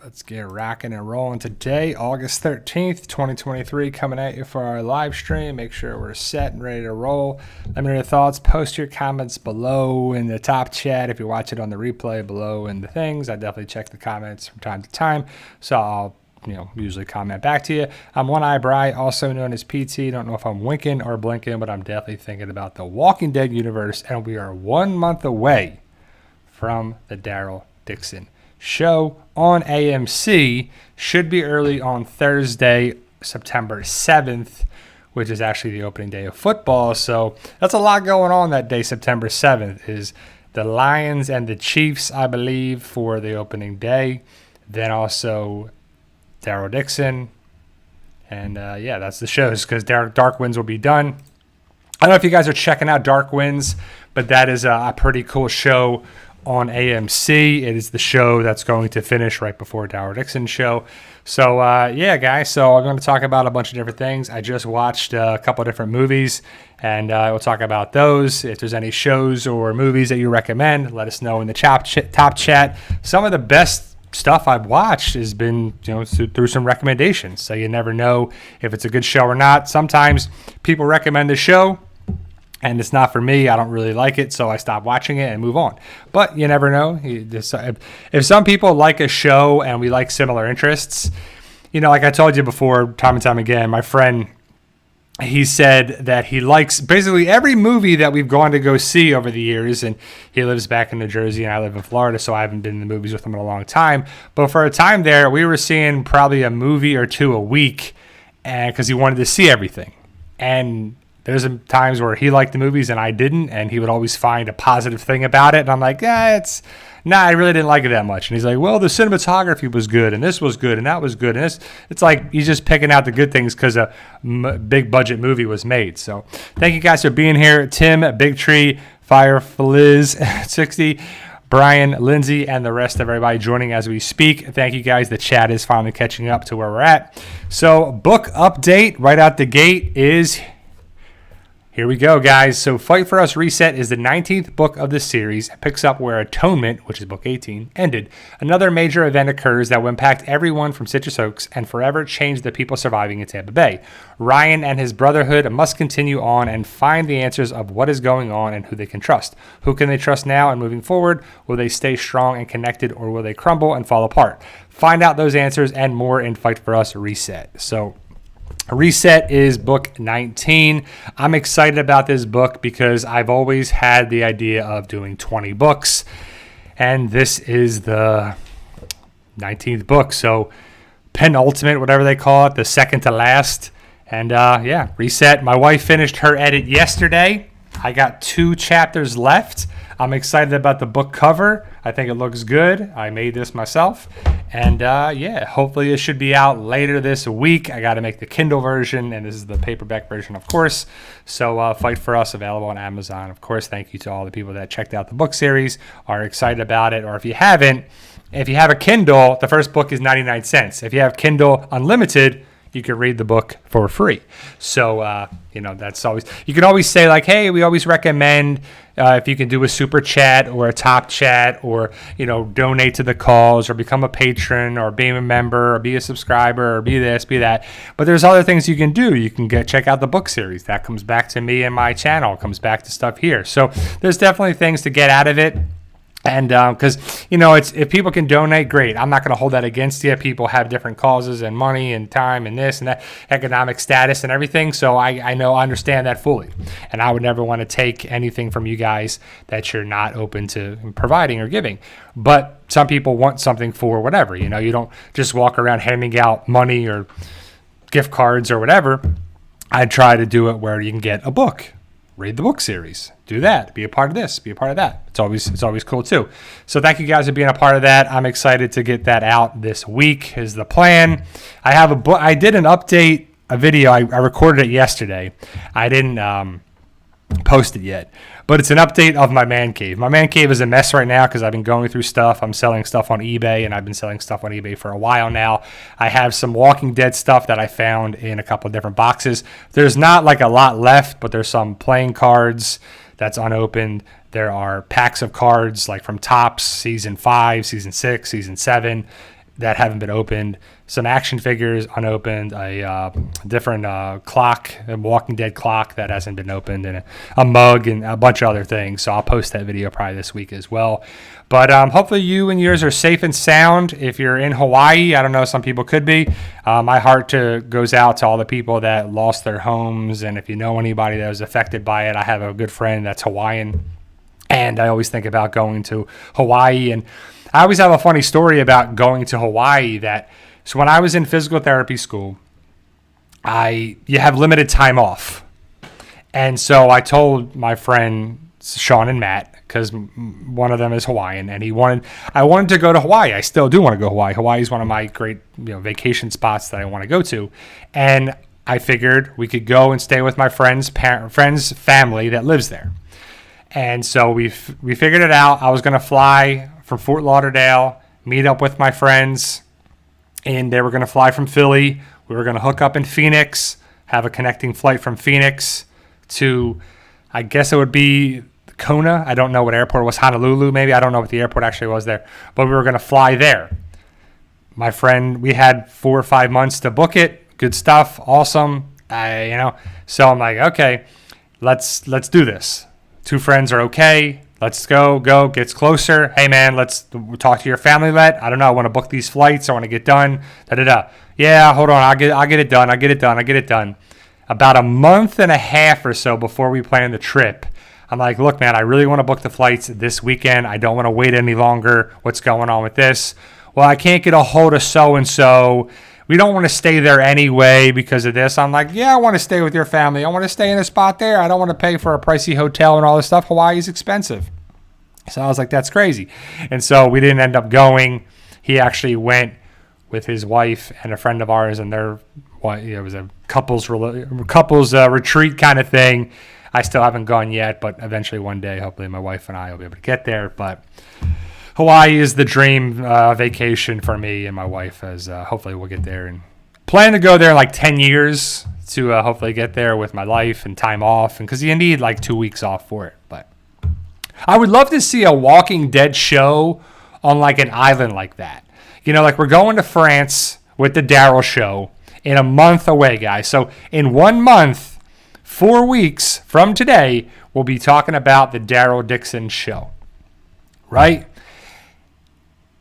Let's get rocking and rolling today, August 13th, 2023, coming at you for our live stream. Make sure we're set and ready to roll. Let me know your thoughts. Post your comments below in the top chat. If you watch it on the replay below in the things, I definitely check the comments from time to time. So I'll usually comment back to you. I'm One Eye Bry, also known as PT. Don't know if I'm winking or blinking, but I'm definitely thinking about the Walking Dead universe, and we are 1 month away from the Daryl Dixon show on AMC. Should be early on Thursday, September 7th, which is actually the opening day of football. So that's a lot going on that day. September 7th is the Lions and the Chiefs, I believe, for the opening day. Then also Daryl Dixon. And that's the shows, because Dark Winds will be done. I don't know if you guys are checking out Dark Winds, but that is a pretty cool show on AMC. It is the show that's going to finish right before Daryl Dixon's show. So, guys, so I'm going to talk about a bunch of different things. I just watched a couple of different movies, and we'll talk about those. If there's any shows or movies that you recommend, let us know in the top chat. Some of the best stuff I've watched has been, through some recommendations. So you never know if it's a good show or not. Sometimes people recommend the show, and it's not for me. I don't really like it, so I stop watching it and move on. But you never know. If some people like a show and we like similar interests, like I told you before, time and time again, my friend, he said that he likes basically every movie that we've gone to go see over the years. And he lives back in New Jersey, and I live in Florida, so I haven't been in the movies with him in a long time. But for a time there, we were seeing probably a movie or two a week, and because he wanted to see everything. And there's times where he liked the movies and I didn't, and he would always find a positive thing about it. And I'm like, I really didn't like it that much. And he's like, well, the cinematography was good, and this was good, and that was good. And it's like he's just picking out the good things because a big budget movie was made. So thank you guys for being here. Tim, Big Tree, Fire Fliz, 60, Brian, Lindsay, and the rest of everybody joining as we speak. Thank you guys. The chat is finally catching up to where we're at. So book update right out the gate is... Here we go, guys. So Fight For Us Reset is the 19th book of the series. It picks up where Atonement, which is book 18, ended. Another major event occurs that will impact everyone from Citrus Oaks and forever change the people surviving in Tampa Bay. Ryan and his brotherhood must continue on and find the answers of what is going on and who they can trust. Who can they trust now and moving forward? Will they stay strong and connected, or will they crumble and fall apart? Find out those answers and more in Fight For Us Reset. So Reset is book 19. I'm excited about this book because I've always had the idea of doing 20 books, and this is the 19th book. So penultimate, whatever they call it, the second to last. And Reset. My wife finished her edit yesterday. I got 2 chapters left. I'm excited about the book cover. I think it looks good. I made this myself. And hopefully it should be out later this week. I got to make the Kindle version, and this is the paperback version, of course. So Fight For Us, available on Amazon. Of course, thank you to all the people that checked out the book series, are excited about it. Or if you haven't, if you have a Kindle, the first book is 99 cents. If you have Kindle Unlimited, you can read the book for free. So, that's always, you can always say like, hey, we always recommend if you can do a super chat or a top chat, or, donate to the cause, or become a patron, or be a member, or be a subscriber, or be this, be that. But there's other things you can do. You can check out the book series. That comes back to me and my channel. It comes back to stuff here. So there's definitely things to get out of it. And because, it's, if people can donate, great. I'm not going to hold that against you. People have different causes and money and time and this and that, economic status and everything. So I understand that fully. And I would never want to take anything from you guys that you're not open to providing or giving. But some people want something for whatever. You don't just walk around handing out money or gift cards or whatever. I try to do it where you can get a book. Read the book series. Do that. Be a part of this. Be a part of that. It's always cool too. So thank you guys for being a part of that. I'm excited to get that out this week is the plan. I have a book. I did an update, a video. I recorded it yesterday. I didn't post it yet, but it's an update of my man cave. My man cave is a mess right now because I've been going through stuff. I'm selling stuff on eBay, and I've been selling stuff on eBay for a while now. I have some Walking Dead stuff that I found in a couple of different boxes. There's not like a lot left, but there's some playing cards that's unopened. There are packs of cards like from Topps, Season 5, Season 6, Season 7. that haven't been opened, some action figures unopened, a different clock, a Walking Dead clock that hasn't been opened, and a mug and a bunch of other things. So I'll post that video probably this week as well. But hopefully you and yours are safe and sound. If you're in Hawaii, I don't know, some people could be. My heart goes out to all the people that lost their homes. And if you know anybody that was affected by it, I have a good friend that's Hawaiian. And I always think about going to Hawaii. And I always have a funny story about going to Hawaii. So when I was in physical therapy school, you have limited time off. And so I told my friend Sean and Matt, because one of them is Hawaiian, and I wanted to go to Hawaii. I still do want to go to Hawaii. Hawaii is one of my great vacation spots that I want to go to. And I figured we could go and stay with my friend's family that lives there. And so we figured it out. I was going to fly from Fort Lauderdale, meet up with my friends, and they were going to fly from Philly. We were going to hook up in Phoenix, have a connecting flight from Phoenix to, I guess it would be Kona. I don't know what airport it was, Honolulu maybe. I don't know what the airport actually was there, but we were going to fly there. My friend, we had 4 or 5 months to book it. Good stuff. Awesome. So I'm like, okay, let's do this. 2 friends are okay. Let's go. Gets closer. Hey man, let's talk to your family. I don't know. I want to book these flights. I want to get done. Yeah, hold on. I'll get it done. About a month and a half or so before we planned the trip, I'm like, look, man, I really want to book the flights this weekend. I don't want to wait any longer. What's going on with this? Well, I can't get a hold of so-and-so. We don't want to stay there anyway because of this. I'm like, yeah, I want to stay with your family. I want to stay in a spot there. I don't want to pay for a pricey hotel and all this stuff. Hawaii is expensive. So I was like, that's crazy. And so we didn't end up going. He actually went with his wife and a friend of ours, and it was a couples retreat kind of thing. I still haven't gone yet, but eventually one day, hopefully my wife and I will be able to get there. But Hawaii is the dream vacation for me and my wife, as hopefully we'll get there. And plan to go there in like 10 years to hopefully get there with my life and time off. And because you need like 2 weeks off for it. But I would love to see a Walking Dead show on like an island like that. Like we're going to France with the Daryl show in a month away, guys. So in 1 month, 4 weeks from today, we'll be talking about the Daryl Dixon show, right?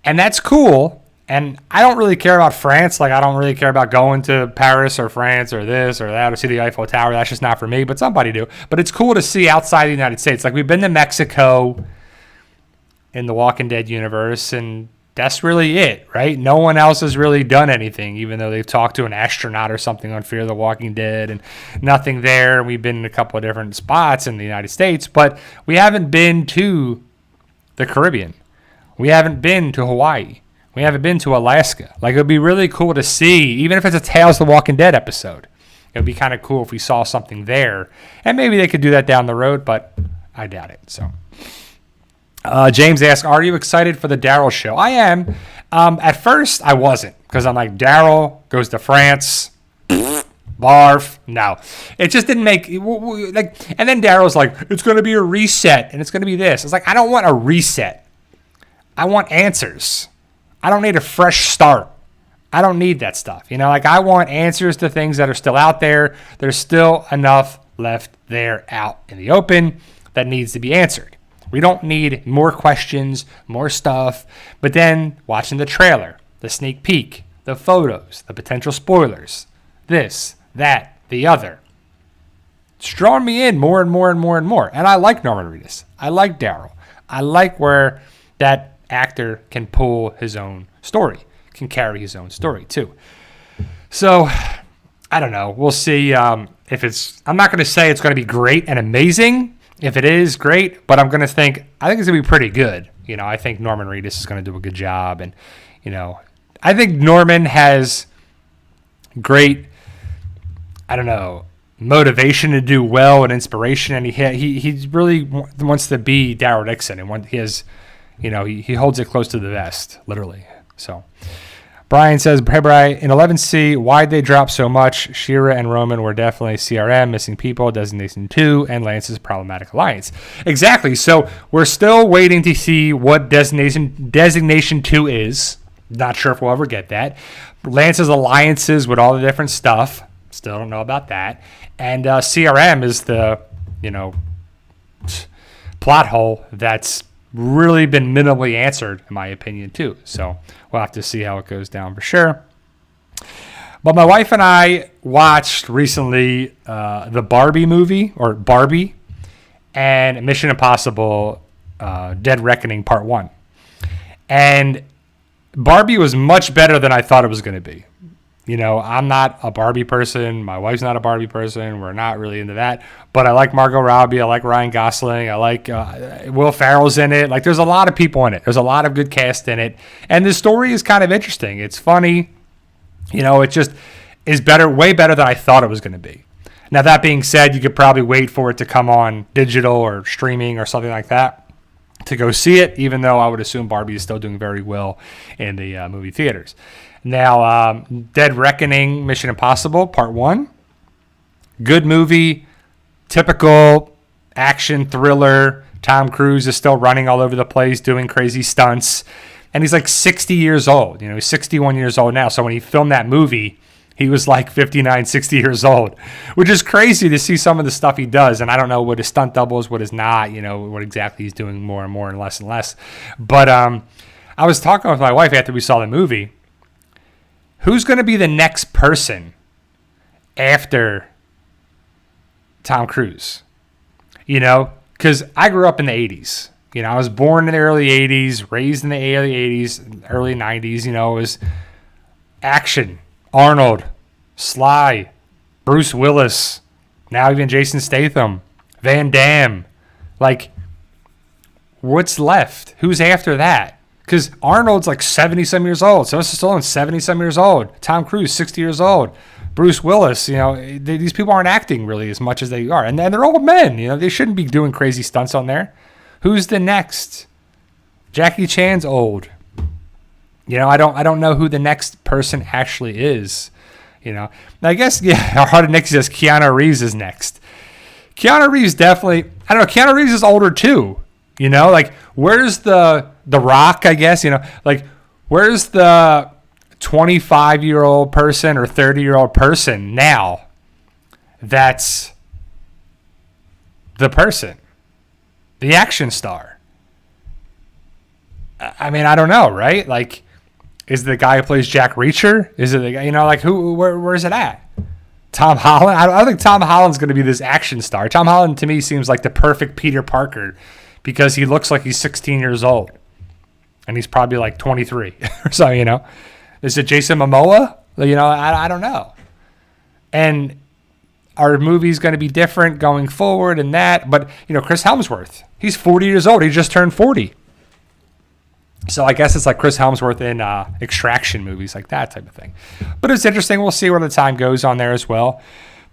And that's cool. And I don't really care about France. Like, I don't really care about going to Paris or France or this or that or see the Eiffel Tower. That's just not for me, but somebody do. But it's cool to see outside the United States. Like, we've been to Mexico in the Walking Dead universe, and that's really it, right? No one else has really done anything, even though they've talked to an astronaut or something on Fear the Walking Dead, and nothing there. We've been in a couple of different spots in the United States, but we haven't been to the Caribbean. We haven't been to Hawaii. We haven't been to Alaska. Like, it would be really cool to see, even if it's a Tales of the Walking Dead episode. It would be kind of cool if we saw something there. And maybe they could do that down the road, but I doubt it, so... James asks, are you excited for the Daryl show? I am. At first, I wasn't, because I'm like, Daryl goes to France. Barf. No. It just didn't make... And then Daryl's like, it's going to be a reset, and it's going to be this. It's like, I don't want a reset. I want answers. I don't need a fresh start. I don't need that stuff. I want answers to things that are still out there. There's still enough left there out in the open that needs to be answered. We don't need more questions, more stuff. But then watching the trailer, the sneak peek, the photos, the potential spoilers, this, that, the other, it's drawing me in more and more and more and more. And I like Norman Reedus. I like Daryl. I like where that actor can pull his own story, can carry his own story too. So I don't know. We'll see if it's... I'm not going to say it's going to be great and amazing. If it is, great, but I think it's going to be pretty good. I think Norman Reedus is going to do a good job. And, I think Norman has great, motivation to do well and inspiration. And he really wants to be Daryl Dixon. And he has, he holds it close to the vest, literally. So Brian says, hey, Brian, in 11C, why'd they drop so much? Shira and Roman were definitely CRM, missing people, Designation 2, and Lance's problematic alliance. Exactly. So we're still waiting to see what Designation 2 is. Not sure if we'll ever get that. Lance's alliances with all the different stuff. Still don't know about that. And CRM is the, plot hole that's really been minimally answered, in my opinion, too. So we'll have to see how it goes down for sure. But my wife and I watched recently the Barbie movie, or Barbie, and Mission Impossible Dead Reckoning Part 1. And Barbie was much better than I thought it was going to be. I'm not a Barbie person. My wife's not a Barbie person. We're not really into that. But I like Margot Robbie. I like Ryan Gosling. I like Will Ferrell's in it. Like, there's a lot of people in it. There's a lot of good cast in it. And the story is kind of interesting. It's funny. It just is better, way better than I thought it was going to be. Now, that being said, you could probably wait for it to come on digital or streaming or something like that to go see it, even though I would assume Barbie is still doing very well in the movie theaters. Now, Dead Reckoning, Mission Impossible, Part 1. Good movie, typical action thriller. Tom Cruise is still running all over the place, doing crazy stunts. And he's like 60 years old. He's 61 years old now. So when he filmed that movie, he was like 59, 60 years old, which is crazy to see some of the stuff he does. And I don't know what his stunt double is, what is not, what exactly he's doing more and more and less. But I was talking with my wife after we saw the movie. Who's going to be the next person after Tom Cruise? Because I grew up in the 80s. I was born in the early 80s, raised in the early 80s, early 90s. It was action. Arnold, Sly, Bruce Willis, now even Jason Statham, Van Damme. Like, what's left? Who's after that? Because Arnold's like 70-some years old. Sylvester Stallone's 70-some years old. Tom Cruise, 60 years old. Bruce Willis, these people aren't acting really as much as they are. And they're old men. They shouldn't be doing crazy stunts on there. Who's the next? Jackie Chan's old. I don't know who the next person actually is. I guess, Hard Nick says Keanu Reeves is next. Keanu Reeves definitely, I don't know, Keanu Reeves is older too. Like, where's the Rock, I guess, like, where's the 25-year-old person or 30-year-old person now that's the person, the action star? I mean, I don't know, right? Like, is it the guy who plays Jack Reacher? Is it the guy, like, where's it at? Tom Holland? I don't think Tom Holland's going to be this action star. Tom Holland, to me, seems like the perfect Peter Parker because he looks like he's 16 years old. And he's probably like 23 or so, Is it Jason Momoa? I don't know. And are movies going to be different going forward and that? But, Chris Hemsworth, he's 40 years old. He just turned 40. So I guess it's like Chris Hemsworth in Extraction movies, like that type of thing. But it's interesting. We'll see where the time goes on there as well.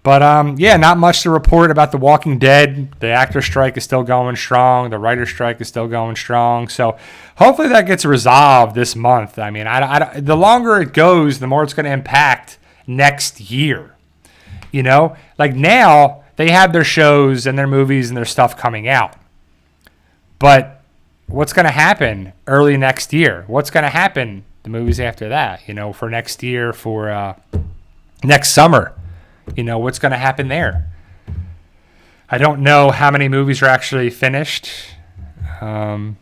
But, not much to report about The Walking Dead. The actor strike is still going strong. The writer strike is still going strong. So hopefully that gets resolved this month. I mean, the longer it goes, the more it's going to impact next year. Like now they have their shows and their movies and their stuff coming out. But what's going to happen early next year? What's going to happen the movies after that? For next year, for next summer, what's going to happen there? I don't know how many movies are actually finished. Rob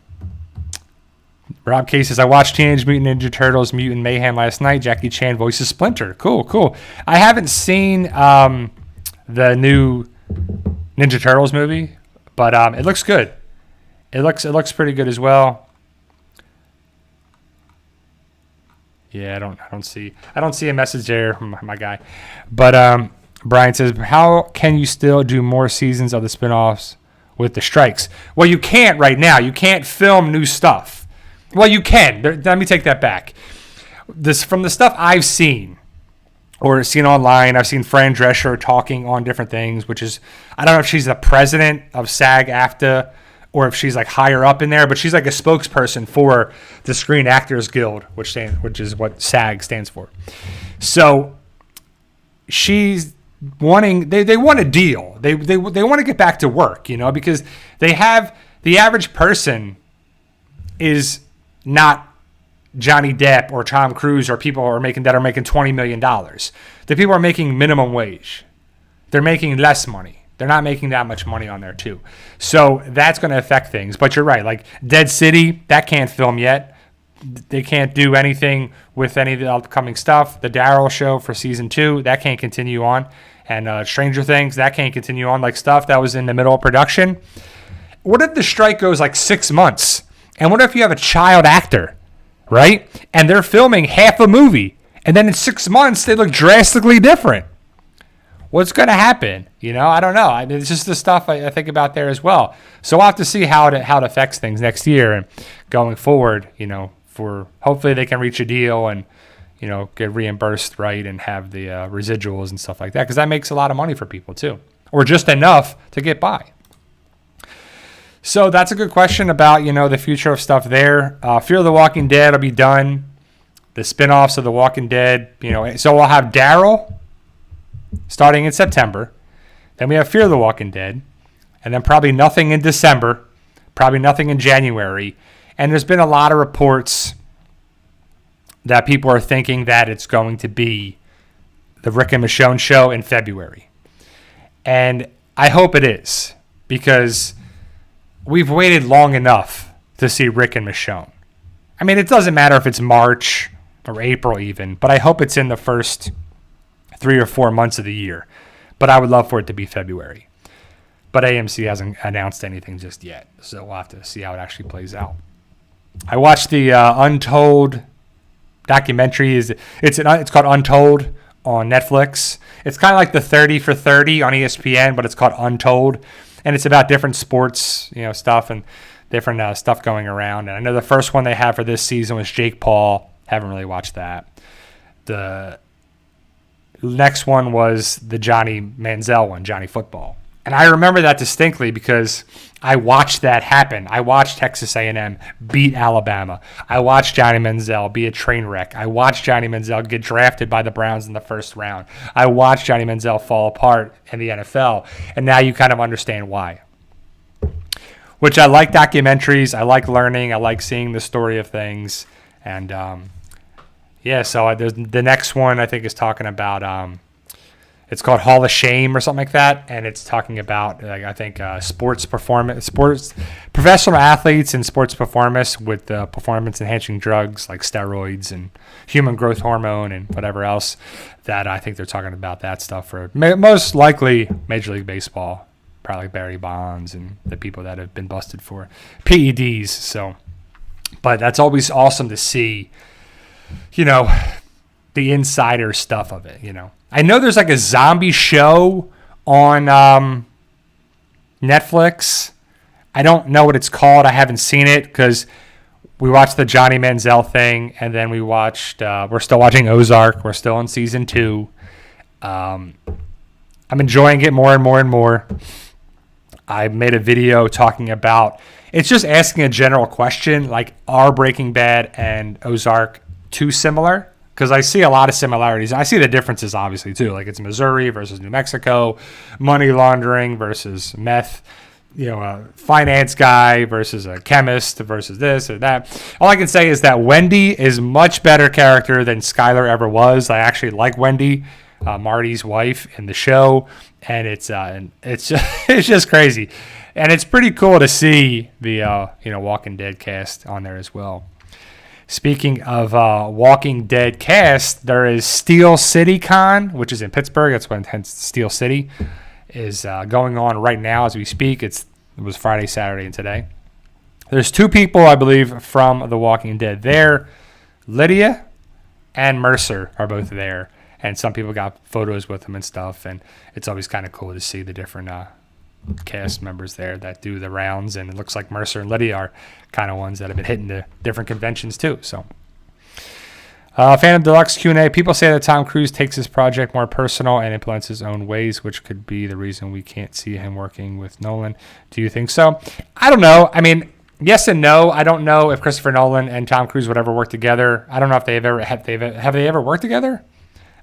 K says, I watched Teenage Mutant Ninja Turtles Mutant Mayhem last night. Jackie Chan voices Splinter. Cool. I haven't seen the new Ninja Turtles movie, but it looks good. It looks pretty good as well. Yeah, I don't see a message there from my guy. But Brian says, how can you still do more seasons of the spinoffs with the strikes? Well, you can't right now. You can't film new stuff. Well, you can. Let me take that back. From the stuff I've seen or seen online, I've seen Fran Drescher talking on different things, which is, I don't know if she's the president of SAG-AFTRA or if she's like higher up in there, but she's like a spokesperson for the Screen Actors Guild, which is what SAG stands for. So she's wanting, they want a deal. They want to get back to work, because they have, the average person is not Johnny Depp or Tom Cruise or people are making $20 million. The people are making minimum wage. They're making less money. They're not making that much money on there too. So that's going to affect things. But you're right. Like Dead City, that can't film yet. They can't do anything with any of the upcoming stuff. The Daryl show for season 2, that can't continue on. And Stranger Things, that can't continue on. Like stuff that was in the middle of production. What if the strike goes like 6 months? And what if you have a child actor, right? And they're filming half a movie. And then in 6 months, they look drastically different. What's going to happen? I don't know. I mean, it's just the stuff I think about there as well. So we'll have to see how it affects things next year and going forward, for hopefully they can reach a deal and, get reimbursed right and have the residuals and stuff like that. Because that makes a lot of money for people too. Or just enough to get by. So that's a good question about, the future of stuff there. Fear of the Walking Dead will be done. The spinoffs of The Walking Dead, so we'll have Daryl starting in September. Then we have Fear the Walking Dead. And then probably nothing in December. Probably nothing in January. And there's been a lot of reports that people are thinking that it's going to be the Rick and Michonne show in February. And I hope it is. Because we've waited long enough to see Rick and Michonne. I mean, it doesn't matter if it's March or April even. But I hope it's in the first 3 or 4 months of the year. But I would love for it to be February. But AMC hasn't announced anything just yet. So we'll have to see how it actually plays out. I watched the Untold documentary. It's called Untold on Netflix. It's kind of like the 30 for 30 on ESPN, but it's called Untold. And it's about different sports, stuff and different stuff going around. And I know the first one they had for this season was Jake Paul. Haven't really watched that. The next one was the Johnny Manziel one, Johnny Football. And I remember that distinctly because I watched that happen. I watched Texas A&M beat Alabama. I watched Johnny Manziel be a train wreck. I watched Johnny Manziel get drafted by the Browns in the first round. I watched Johnny Manziel fall apart in the NFL. And now you kind of understand why. Which I like documentaries. I like learning. I like seeing the story of things. And so the next one I think is talking about, it's called Hall of Shame or something like that. And it's talking about, professional athletes and sports performance with performance enhancing drugs like steroids and human growth hormone and whatever else that I think they're talking about that stuff for most likely Major League Baseball, probably Barry Bonds and the people that have been busted for PEDs. So, but that's always awesome to see, the insider stuff of it, I know there's like a zombie show on Netflix. I don't know what it's called. I haven't seen it because we watched the Johnny Manziel thing, and then we watched. We're still watching Ozark. We're still in season 2. I'm enjoying it more and more and more. I made a video talking about. It's just asking a general question like, are Breaking Bad and Ozark too similar? Because I see a lot of similarities. I see the differences, obviously, too. Like it's Missouri versus New Mexico, money laundering versus meth, a finance guy versus a chemist versus this or that. All I can say is that Wendy is much better character than Skylar ever was. I actually like Wendy, Marty's wife, in the show, and it's just crazy, and it's pretty cool to see the Walking Dead cast on there as well. Speaking of Walking Dead cast, there is Steel City Con, which is in Pittsburgh. That's when hence Steel City is going on right now as we speak. It was Friday, Saturday, and today. There's 2 people, I believe, from The Walking Dead there. Lydia and Mercer are both there. And some people got photos with them and stuff. And it's always kind of cool to see the different cast members there that do the rounds, and it looks like Mercer and Lydia are kind of ones that have been hitting the different conventions too. So Phantom Deluxe Q&A. People say that Tom Cruise takes his project more personal and implements his own ways, which could be the reason we can't see him working with Nolan. Do you think so? I don't know. I mean, yes and no. I don't know if Christopher Nolan and Tom Cruise would ever work together. I don't know if have they ever worked together.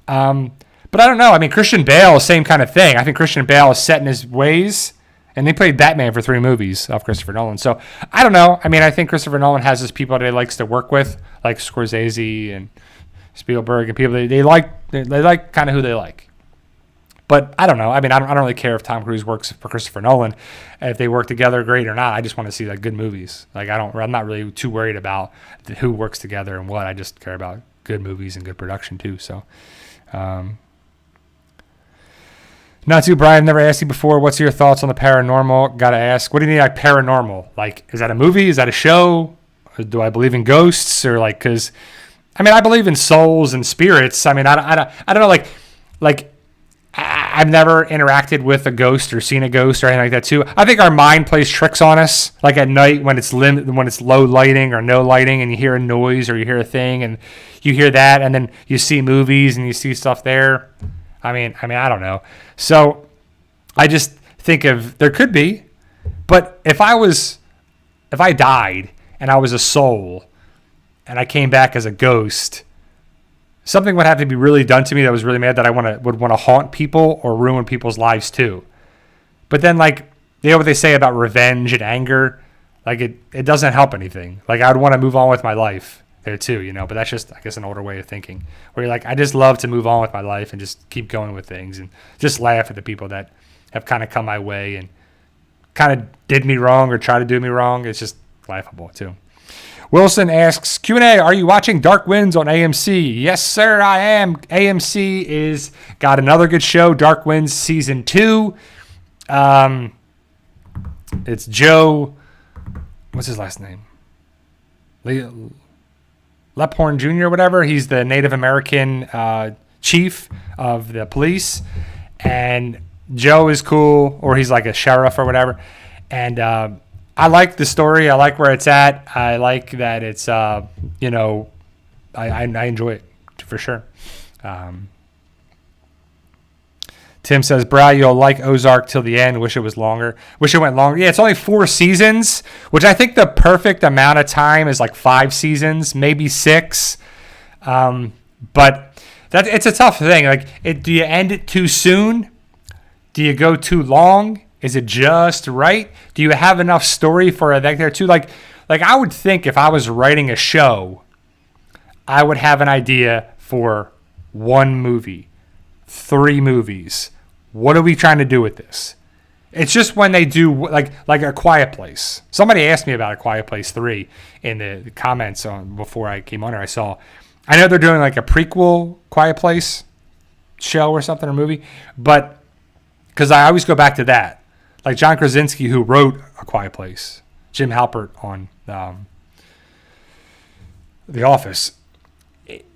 But I don't know. I mean, Christian Bale, same kind of thing. I think Christian Bale is set in his ways, And he played Batman for 3 movies of Christopher Nolan. So I don't know. I mean, I think Christopher Nolan has his people that he likes to work with, like Scorsese and Spielberg and people they like kind of who they like. But I don't know. I mean, I don't really care if Tom Cruise works for Christopher Nolan. If they work together, great or not. I just want to see like good movies. Like I'm not really too worried about who works together and what. I just care about good movies and good production too. So. Not too, Brian. I've never asked you before. What's your thoughts on the paranormal? Gotta ask. What do you mean, like paranormal? Like, is that a movie? Is that a show? Or do I believe in ghosts? Or like, because, I mean, I believe in souls and spirits. I mean, I don't know. Like, I've never interacted with a ghost or seen a ghost or anything like that too. I think our mind plays tricks on us. Like at night when it's low lighting or no lighting, and you hear a noise or you hear a thing, and you hear that, and then you see movies and you see stuff there. I mean, I don't know. So I just think there could be, but if I died and I was a soul and I came back as a ghost, something would have to be really done to me that was really mad that I would want to haunt people or ruin people's lives too. But then, like, you know what they say about revenge and anger? Like, it doesn't help anything. Like, I would want to move on with my life there too, you know, but that's just, I guess, an older way of thinking where you're like, I just love to move on with my life and just keep going with things and just laugh at the people that have kind of come my way and kind of did me wrong or try to do me wrong. It's just laughable too. Wilson asks, Q&A, are you watching Dark Winds on AMC? Yes, sir, I am. AMC is got another good show, Dark Winds Season 2. It's Joe, what's his last name? Lephorn Jr. or whatever. He's the Native American chief of the police. And Joe is cool, or he's like a sheriff or whatever. And I like the story. I like where it's at. I like that it's, you know, I enjoy it for sure. Tim says, Bri, you'll like Ozark till the end. Wish it was longer. Wish it went longer. Yeah, it's only 4 seasons, which I think the perfect amount of time is like 5 seasons, maybe 6. But it's a tough thing. Like, do you end it too soon? Do you go too long? Is it just right? Do you have enough story for a there too? Like I would think if I was writing a show, I would have an idea for 1 movie, 3 movies. What are we trying to do with this? It's just when they do like A Quiet Place. Somebody asked me about A Quiet Place 3 in the comments before I came on here. I know they're doing like a prequel Quiet Place show or something or movie, but because I always go back to that. Like John Krasinski, who wrote A Quiet Place, Jim Halpert on The Office,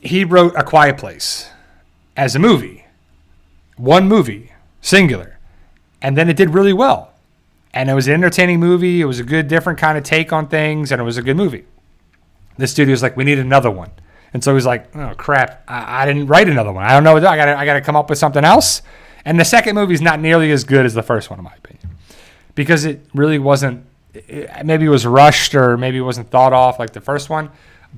he wrote A Quiet Place as a movie. 1 movie, singular. And then it did really well. And it was an entertaining movie. It was a good, different kind of take on things, and it was a good movie. The studio's like, we need another one. And so he's like, oh, crap, I didn't write another one. I don't know what to do. I got to come up with something else. And the second movie is not nearly as good as the first one, in my opinion. Because it really wasn't, maybe it was rushed or maybe it wasn't thought off like the first one.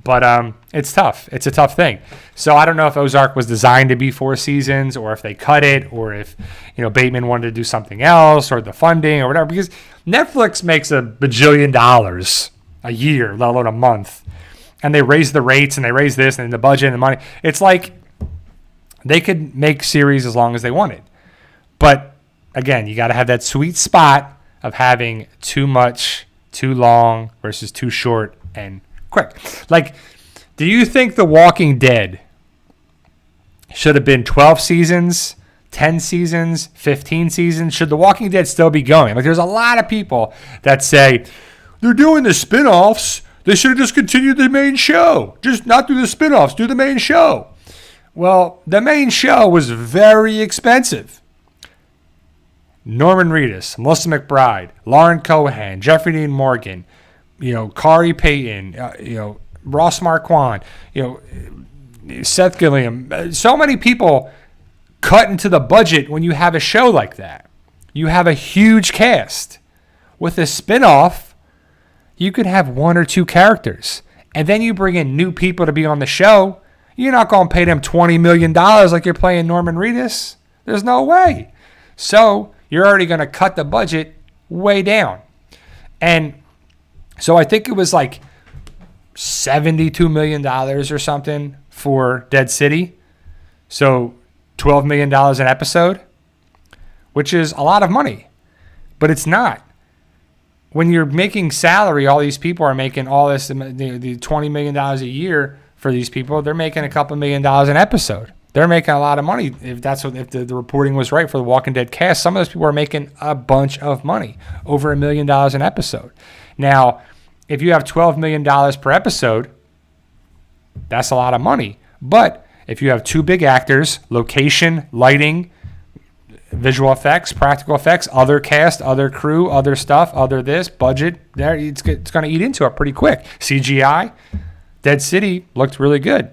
But it's tough. It's a tough thing. So I don't know if Ozark was designed to be 4 seasons or if they cut it or if, you know, Bateman wanted to do something else or the funding or whatever. Because Netflix makes $1 bajillion a year, let alone a month. And they raise the rates and they raise this and the budget and the money. It's like they could make series as long as they wanted. But again, you got to have that sweet spot of having too much, too long versus too short and quick. Like, do you think The Walking Dead should have been 12 seasons, 10 seasons, 15 seasons? Should The Walking Dead still be going? Like, there's a lot of people that say, they're doing the spin-offs. They should have just continued the main show. Just not do the spin-offs, do the main show. Well, the main show was very expensive. Norman Reedus, Melissa McBride, Lauren Cohan, Jeffrey Dean Morgan, you know, Kari Payton, you know, Ross Marquand, you know, Seth Gilliam. So many people cut into the budget when you have a show like that. You have a huge cast. With a spinoff, you could have 1 or 2 characters. And then you bring in new people to be on the show. You're not going to pay them $20 million like you're paying Norman Reedus. There's no way. So you're already going to cut the budget way down. And so I think it was like $72 million or something for Dead City. So $12 million an episode, which is a lot of money, but it's not. When you're making salary, all these people are making all this, the $20 million a year for these people. They're making a couple $1 million an episode. They're making a lot of money. If the reporting was right for the Walking Dead cast, some of those people are making a bunch of money, over $1 million an episode. Now, if you have $12 million per episode, that's a lot of money. But if you have two big actors, location, lighting, visual effects, practical effects, other cast, other crew, other stuff, other this, budget, there it's going to eat into it pretty quick. CGI, Dead City looked really good.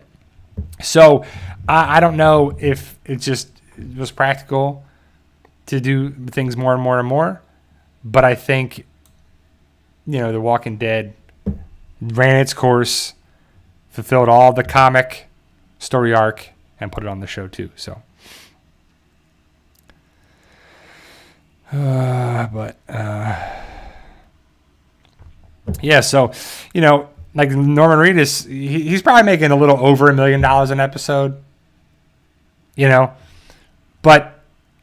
So I don't know if it was practical to do things more and more and more, but I think, The Walking Dead ran its course, fulfilled all the comic story arc, and put it on the show too. So, yeah. So, like Norman Reedus, he's probably making a little over $1 million an episode. But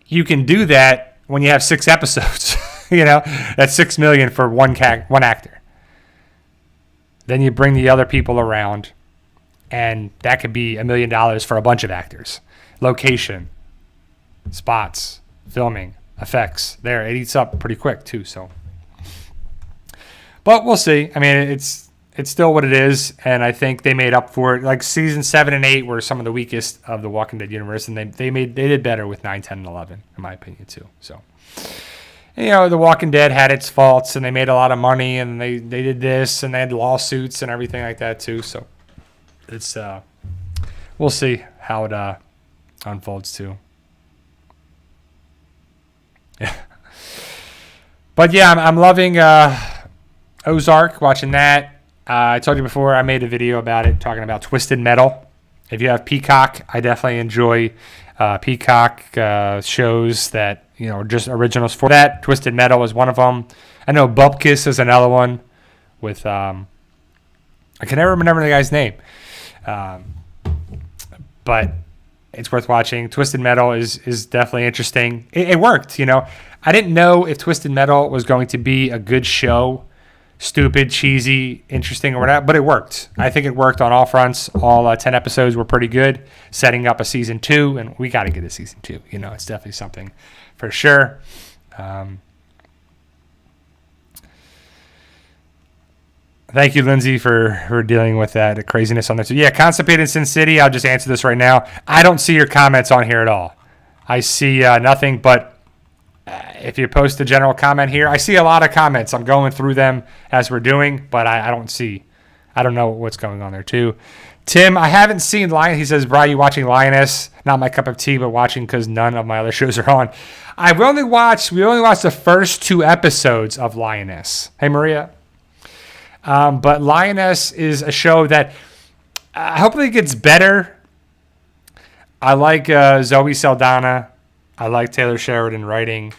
you can do that when you have 6 episodes. That's $6 million for one actor. Then you bring the other people around, and that could be $1 million for a bunch of actors. Location, spots, filming, effects. There, it eats up pretty quick too. So, but we'll see. I mean, it's still what it is, and I think they made up for it. Like season 7 and 8 were some of the weakest of the Walking Dead universe, and they did better with 9, 10, and 11, in my opinion too. So, The Walking Dead had its faults, and they made a lot of money, and they did this, and they had lawsuits and everything like that too. So, it's we'll see how it unfolds too. Yeah, but yeah, I'm loving Ozark, watching that. I told you before, I made a video about it, talking about Twisted Metal. If you have Peacock, I definitely enjoy Peacock shows that, are just originals for that. Twisted Metal is one of them. I know Bupkis is another one with, I can never remember the guy's name. But it's worth watching. Twisted Metal is definitely interesting. It worked, I didn't know if Twisted Metal was going to be a good show. Stupid, cheesy, interesting, or whatever, but it worked. I think it worked on all fronts. All 10 episodes were pretty good, setting up a season 2, and we got to get a season 2. It's definitely something for sure. Thank you, Lindsay, for dealing with that craziness on there. So, yeah, Constipated in Sin City, I'll just answer this right now. I don't see your comments on here at all. I see nothing but if you post a general comment here, I see a lot of comments. I'm going through them as we're doing, but I don't know what's going on there too. Tim, I haven't seen Lion. He says, Brian, you watching Lioness? Not my cup of tea, but watching because none of my other shows are on. We only watched the first 2 episodes of Lioness. Hey, Maria. But Lioness is a show that hopefully gets better. I like Zoe Saldana. I like Taylor Sheridan writing.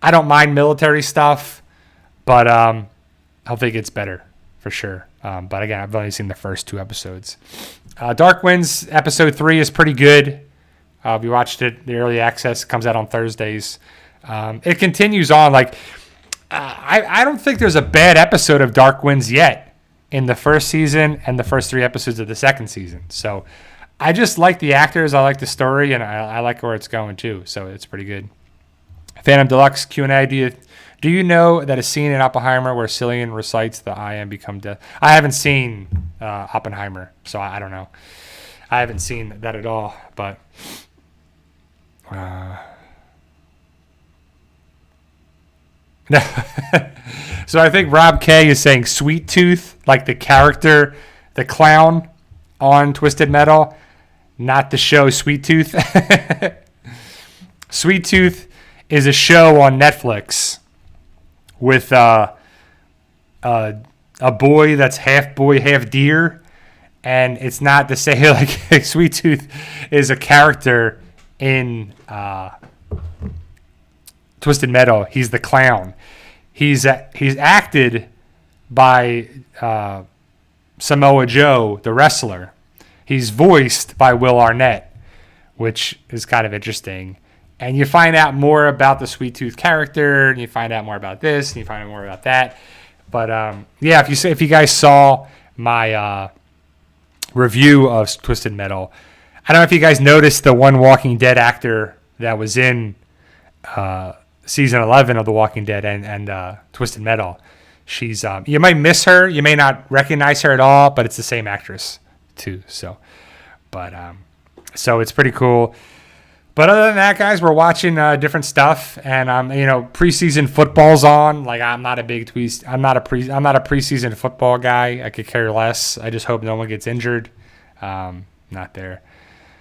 I don't mind military stuff, but hopefully it gets better for sure. But again, I've only seen the first 2 episodes. Dark Winds episode 3 is pretty good. We watched it. The early access comes out on Thursdays. It continues on. Like I don't think there's a bad episode of Dark Winds yet in the first season and the first 3 episodes of the second season. So I just like the actors. I like the story, and I like where it's going too. So it's pretty good. Phantom Deluxe Q&A. Do you know that a scene in Oppenheimer where Cillian recites the "I am become death"? I haven't seen Oppenheimer, so I don't know. I haven't seen that at all. But so I think Rob K is saying Sweet Tooth, like the character, the clown on Twisted Metal. Not the show Sweet Tooth. Sweet Tooth is a show on Netflix with a boy that's half boy, half deer. And it's not to say like Sweet Tooth is a character in Twisted Metal. He's the clown. he's acted by Samoa Joe, the wrestler. He's voiced by Will Arnett, which is kind of interesting. And you find out more about the Sweet Tooth character, and you find out more about this, and you find out more about that. But yeah, if you guys saw my review of Twisted Metal, I don't know if you guys noticed the one Walking Dead actor that was in season 11 of The Walking Dead and Twisted Metal. She's you might miss her, you may not recognize her at all, but it's the same actress too. So it's pretty cool. But other than that, guys, we're watching different stuff, and preseason football's on. Like, I'm not a preseason football guy. I could care less. I just hope no one gets injured. Not there.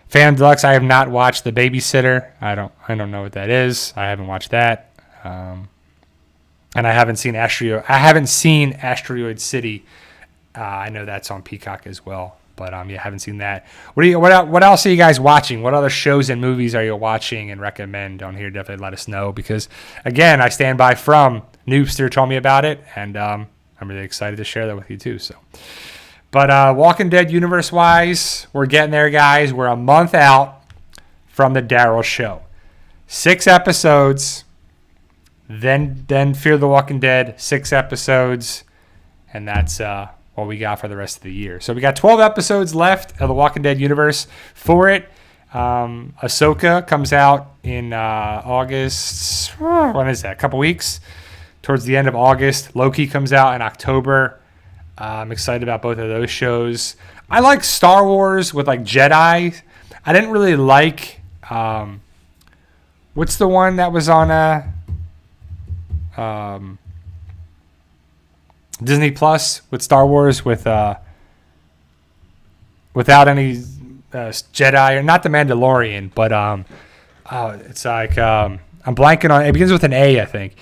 Phantom Deluxe, I have not watched The Babysitter. I don't know what that is. I haven't watched that. And I haven't seen Asteroid City. I know that's on Peacock as well. But I haven't seen that. What else are you guys watching? What other shows and movies are you watching and recommend on here? Definitely let us know, because again, I stand by from Noobster told me about it, and I'm really excited to share that with you too. So, but Walking Dead universe wise, we're getting there, guys. We're a month out from the Daryl show. 6 episodes, then Fear the Walking Dead, 6 episodes, and that's what we got for the rest of the year. So we got 12 episodes left of the Walking Dead universe for it. Ahsoka comes out in August. When is that? A couple weeks? Towards the end of August. Loki comes out in October. I'm excited about both of those shows. I like Star Wars with like Jedi. I didn't really like what's the one that was on Disney Plus with Star Wars without any Jedi, or not the Mandalorian, but it's like I'm blanking on. It begins with an A, I think,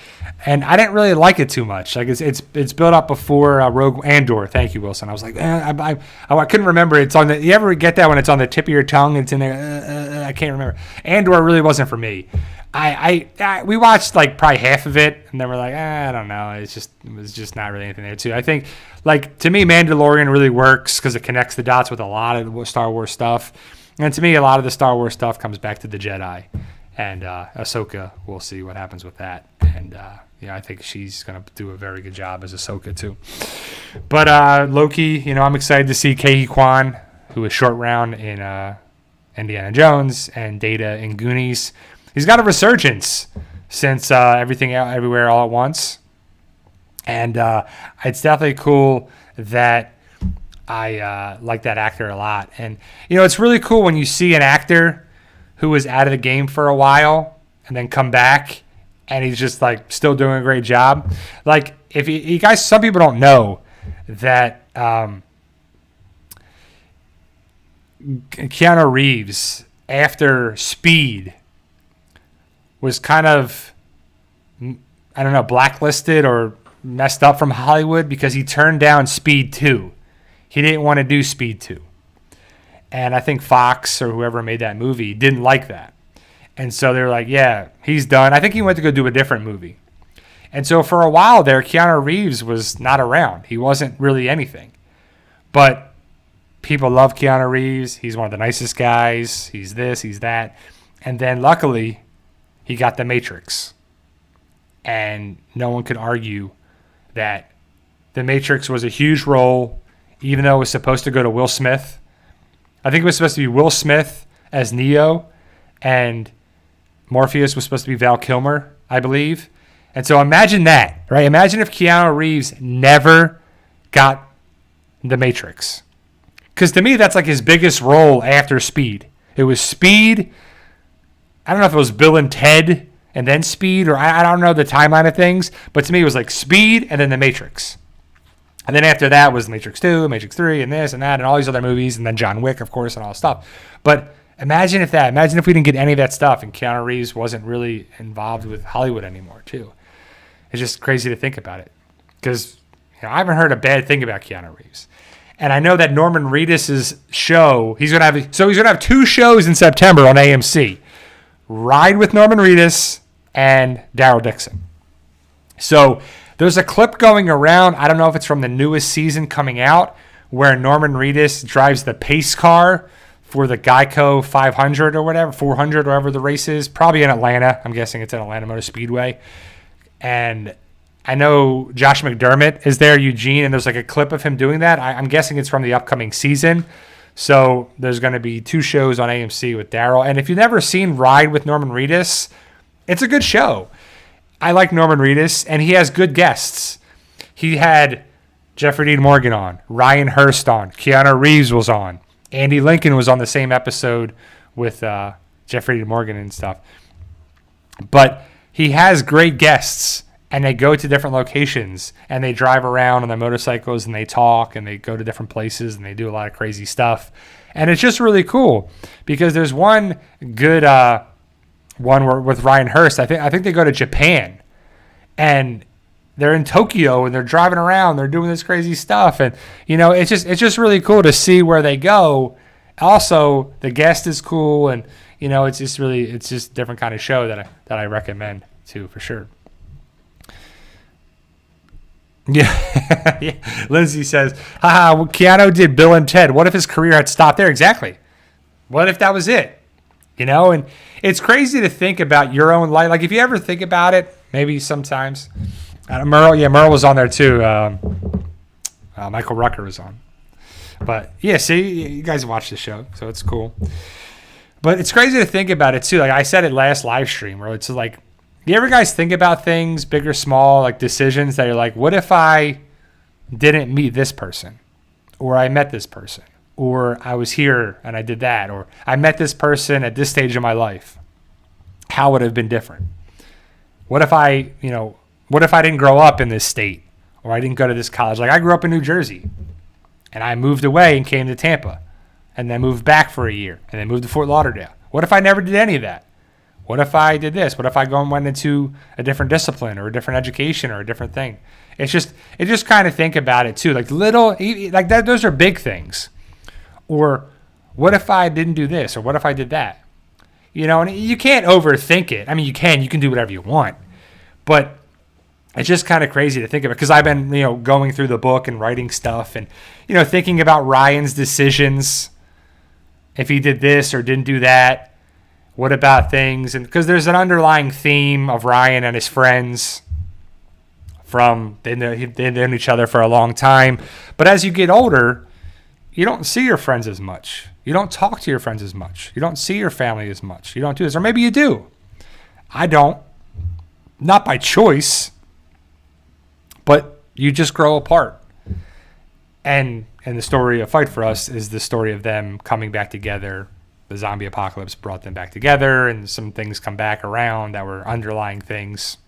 and I didn't really like it too much. Like it's built up before Rogue Andor. Thank you, Wilson. I was like, I couldn't remember. It's on the. You ever get that when it's on the tip of your tongue? And it's in there. I can't remember. Andor really wasn't for me. We watched like probably half of it, and then we're like, I don't know. It was just not really anything there too. I think, like, to me, Mandalorian really works because it connects the dots with a lot of Star Wars stuff, and to me, a lot of the Star Wars stuff comes back to the Jedi, and Ahsoka. We'll see what happens with that, and I think she's gonna do a very good job as Ahsoka too. But Loki, I'm excited to see Ke Kwan, who was Short Round in Indiana Jones and Data in Goonies. He's got a resurgence since Everything Everywhere All at Once. And it's definitely cool that I like that actor a lot. And, it's really cool when you see an actor who was out of the game for a while and then come back and he's just, like, still doing a great job. Like, if you guys, some people don't know that Keanu Reeves, after Speed, was kind of, I don't know, blacklisted or messed up from Hollywood because he turned down Speed 2. He didn't want to do Speed 2. And I think Fox or whoever made that movie didn't like that. And so they were like, yeah, he's done. I think he went to go do a different movie. And so for a while there, Keanu Reeves was not around. He wasn't really anything. But people love Keanu Reeves. He's one of the nicest guys. He's this, he's that. And then luckily, he got The Matrix. And no one could argue that The Matrix was a huge role, even though it was supposed to go to Will Smith. I think it was supposed to be Will Smith as Neo, and Morpheus was supposed to be Val Kilmer, I believe. And so imagine that, right? Imagine if Keanu Reeves never got The Matrix. Because to me, that's like his biggest role after Speed. It was Speed. I don't know if it was Bill and Ted and then Speed, or I don't know the timeline of things, but to me it was like Speed and then The Matrix. And then after that was The Matrix 2, Matrix 3, and this and that, and all these other movies, and then John Wick, of course, and all this stuff. But imagine if we didn't get any of that stuff and Keanu Reeves wasn't really involved with Hollywood anymore, too. It's just crazy to think about it. Because I haven't heard a bad thing about Keanu Reeves. And I know that Norman Reedus' show, he's going to have 2 shows in September on AMC. Ride with Norman Reedus and Daryl Dixon. So there's a clip going around. I don't know if it's from the newest season coming out where Norman Reedus drives the pace car for the Geico 500 or whatever, 400, wherever the race is. Probably in Atlanta. I'm guessing it's in Atlanta Motor Speedway. And I know Josh McDermott is there, Eugene, and there's like a clip of him doing that. I'm guessing it's from the upcoming season. So there's going to be 2 shows on AMC with Daryl. And if you've never seen Ride with Norman Reedus, it's a good show. I like Norman Reedus, and he has good guests. He had Jeffrey Dean Morgan on, Ryan Hurst on, Keanu Reeves was on, Andy Lincoln was on the same episode with Jeffrey Dean Morgan and stuff. But he has great guests, and they go to different locations, and they drive around on their motorcycles, and they talk, and they go to different places, and they do a lot of crazy stuff. And it's just really cool because there's one good one with Ryan Hurst. I think they go to Japan, and they're in Tokyo, and they're driving around. They're doing this crazy stuff, and it's just really cool to see where they go. Also, the guest is cool, and it's just a different kind of show that I recommend too, for sure. Yeah. Yeah. Lindsay says, haha, well, Keanu did Bill and Ted. What if his career had stopped there? Exactly. What if that was it? And it's crazy to think about your own life. Like, if you ever think about it, maybe sometimes. Merle was on there too. Michael Rucker was on. But, yeah, see, you guys watch the show, so it's cool. But it's crazy to think about it, too. Like, I said it last live stream, where it's like, you ever guys think about things, big or small, like decisions that you're like, what if I didn't meet this person? Or I met this person? Or I was here and I did that? Or I met this person at this stage of my life? How would it have been different? What if I didn't grow up in this state? Or I didn't go to this college? Like, I grew up in New Jersey. And I moved away and came to Tampa. And then moved back for a year. And then moved to Fort Lauderdale. What if I never did any of that? What if I did this? What if I went into a different discipline or a different education or a different thing? It's just kind of think about it too. Like little, like that, those are big things. Or what if I didn't do this? Or what if I did that? And you can't overthink it. I mean, you can do whatever you want, but it's just kind of crazy to think about, because I've been, going through the book and writing stuff and, thinking about Ryan's decisions. If he did this or didn't do that. What about things? And because there's an underlying theme of Ryan and his friends from they've known each other for a long time. But as you get older, you don't see your friends as much. You don't talk to your friends as much. You don't see your family as much. You don't do this. Or maybe you do. I don't. Not by choice. But you just grow apart. And the story of Fight For Us is the story of them coming back together. The zombie apocalypse brought them back together, and some things come back around that were underlying things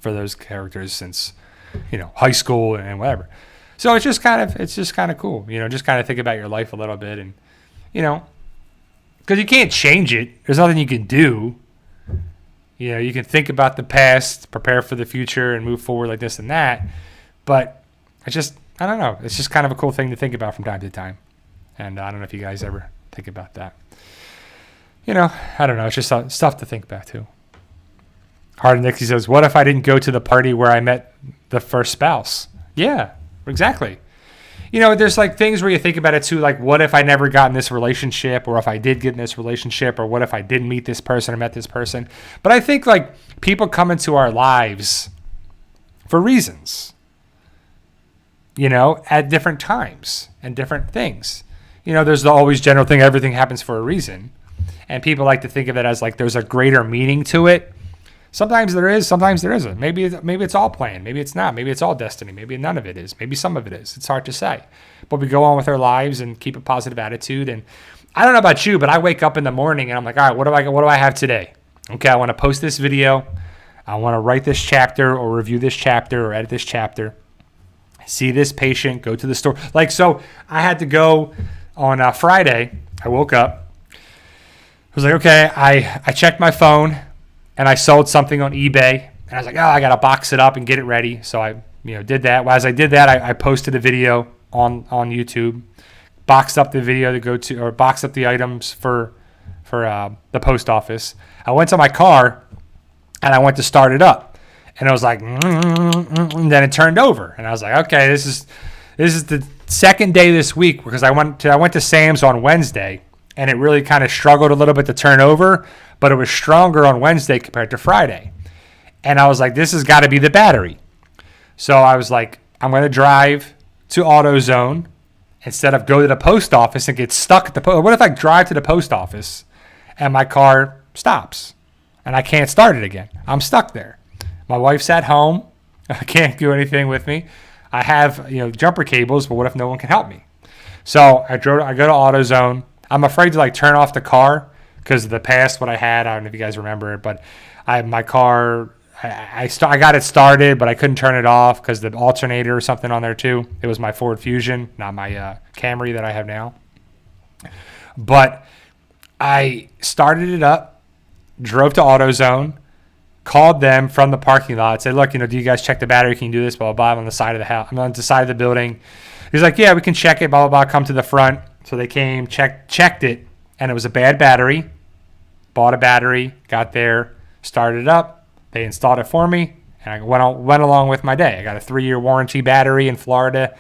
for those characters since, high school and whatever. So it's just kind of cool, just kind of think about your life a little bit, and, because you can't change it. There's nothing you can do. You can think about the past, prepare for the future, and move forward like this and that. But it's just, I don't know. It's just kind of a cool thing to think about from time to time. And I don't know if you guys ever think about that. I don't know. It's just stuff to think about too. Hard Nixie says, what if I didn't go to the party where I met the first spouse? Yeah, exactly. There's like things where you think about it too, like what if I never got in this relationship, or if I did get in this relationship, or what if I didn't meet this person or met this person. But I think like people come into our lives for reasons, at different times and different things. There's the always general thing, everything happens for a reason. And people like to think of it as like there's a greater meaning to it. Sometimes there is, sometimes there isn't. Maybe it's all planned. Maybe it's not. Maybe it's all destiny. Maybe none of it is. Maybe some of it is. It's hard to say. But we go on with our lives and keep a positive attitude. And I don't know about you, but I wake up in the morning and I'm like, all right, what do I have today? Okay, I want to post this video. I want to write this chapter or review this chapter or edit this chapter. See this patient, go to the store. Like, so I had to go on Friday. I woke up. I was like, okay, I checked my phone and I sold something on eBay. And I was like, oh, I got to box it up and get it ready. So I did that. Well, as I did that, I posted a video on YouTube, boxed up the video to go to, or boxed up the items for the post office. I went to my car and I went to start it up. and it was like, and then it turned over, and I was like, okay, this is the second day this week, because I went to Sam's on Wednesday, and it really kind of struggled a little bit to turn over, but it was stronger on Wednesday compared to Friday, and I was like, this has got to be the battery. So I was like, I'm going to drive to AutoZone instead of go to the post office and get stuck at the post. What if I drive to the post office and my car stops and I can't start it again? I'm stuck there. My wife's at home. I can't do anything with me. I have, jumper cables, but what if no one can help me? So I go to AutoZone. I'm afraid to turn off the car because of the past, what I had. I don't know if you guys remember it, but my car, I got it started, but I couldn't turn it off because the alternator or something on there too. It was my Ford Fusion, not my Camry that I have now. But I started it up, drove to AutoZone, called them from the parking lot, said, look, do you guys check the battery? Can you do this? Blah, blah, blah. I'm on the side of the house. I'm on the side of the building. He's like, yeah, we can check it, blah, blah, blah. Come to the front. So they came, checked it, and it was a bad battery. Bought a battery, got there, started it up. They installed it for me, and I went along with my day. I got a 3-year warranty battery in Florida.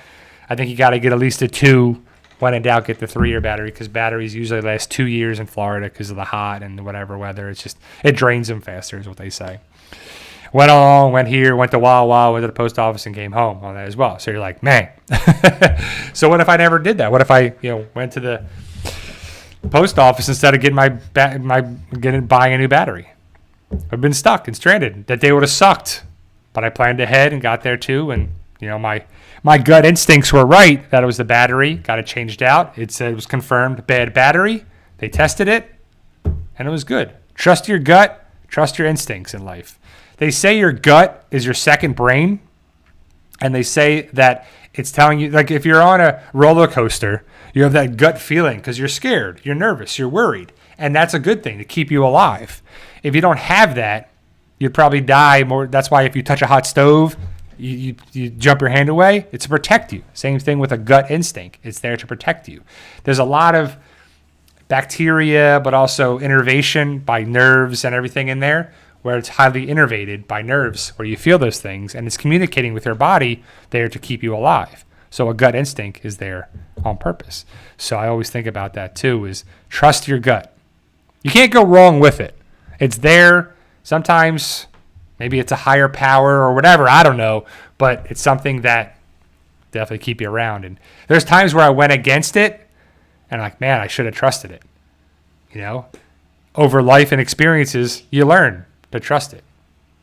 I think you got to get at least a 2. When in doubt, get the 3-year battery, because batteries usually last 2 years in Florida because of the hot and whatever weather. It drains them faster is what they say. Went along, went here, went to Wawa, went to the post office, and came home on that as well. So you're like, man. So what if I never did that? What if I went to the post office instead of getting buying a new battery? I've been stuck and stranded. That day would have sucked, but I planned ahead and got there too. And my gut instincts were right that it was the battery. Got it changed out. It said it was confirmed bad battery. They tested it, and it was good. Trust your gut. Trust your instincts in life. They say your gut is your second brain, and they say that it's telling you, like if you're on a roller coaster, you have that gut feeling because you're scared, you're nervous, you're worried, and that's a good thing to keep you alive. If you don't have that, you'd probably die more. That's why if you touch a hot stove, you jump your hand away. It's to protect you. Same thing with a gut instinct. It's there to protect you. There's a lot of bacteria, but also innervation by nerves and everything in there, where it's highly innervated by nerves, where you feel those things, and it's communicating with your body there to keep you alive. So a gut instinct is there on purpose. So I always think about that too, is trust your gut. You can't go wrong with it. It's there. Sometimes maybe it's a higher power or whatever. I don't know. But it's something that definitely keep you around. And there's times where I went against it and like, man, I should have trusted it. Over life and experiences, you learn to trust it.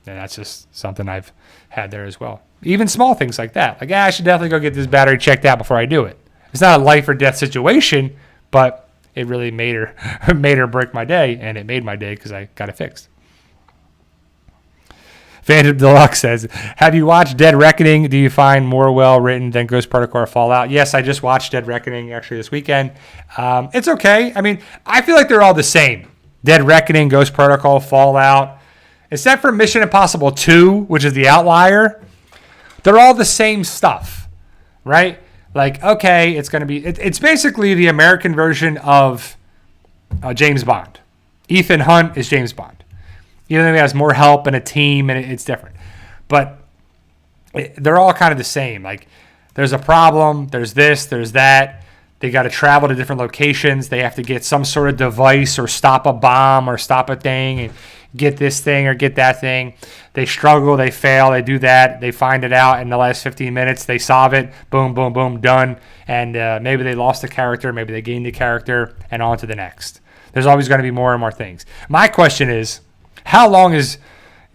And that's just something I've had there as well. Even small things like that. Like, I should definitely go get this battery checked out before I do it. It's not a life or death situation, but it really made or break my day, and it made my day because I got it fixed. Phantom Deluxe says, have you watched Dead Reckoning? Do you find more well-written than Ghost Protocol or Fallout? Yes, I just watched Dead Reckoning actually this weekend. It's okay. I mean, I feel like they're all the same. Dead Reckoning, Ghost Protocol, Fallout. Except for Mission Impossible 2, which is the outlier. They're all the same stuff, right? Like, okay, it's going to be... It's basically the American version of James Bond. Ethan Hunt is James Bond. Even though he has more help and a team, and it's different. But they're all kind of the same. Like, there's a problem, there's this, there's that. They got to travel to different locations. They have to get some sort of device or stop a bomb or stop a thing and get this thing or get that thing. They struggle, they fail, they do that. They find it out in the last 15 minutes. They solve it. Boom, boom, boom, done. And maybe they lost the character. Maybe they gained the character, and on to the next. There's always going to be more and more things. My question is, how long is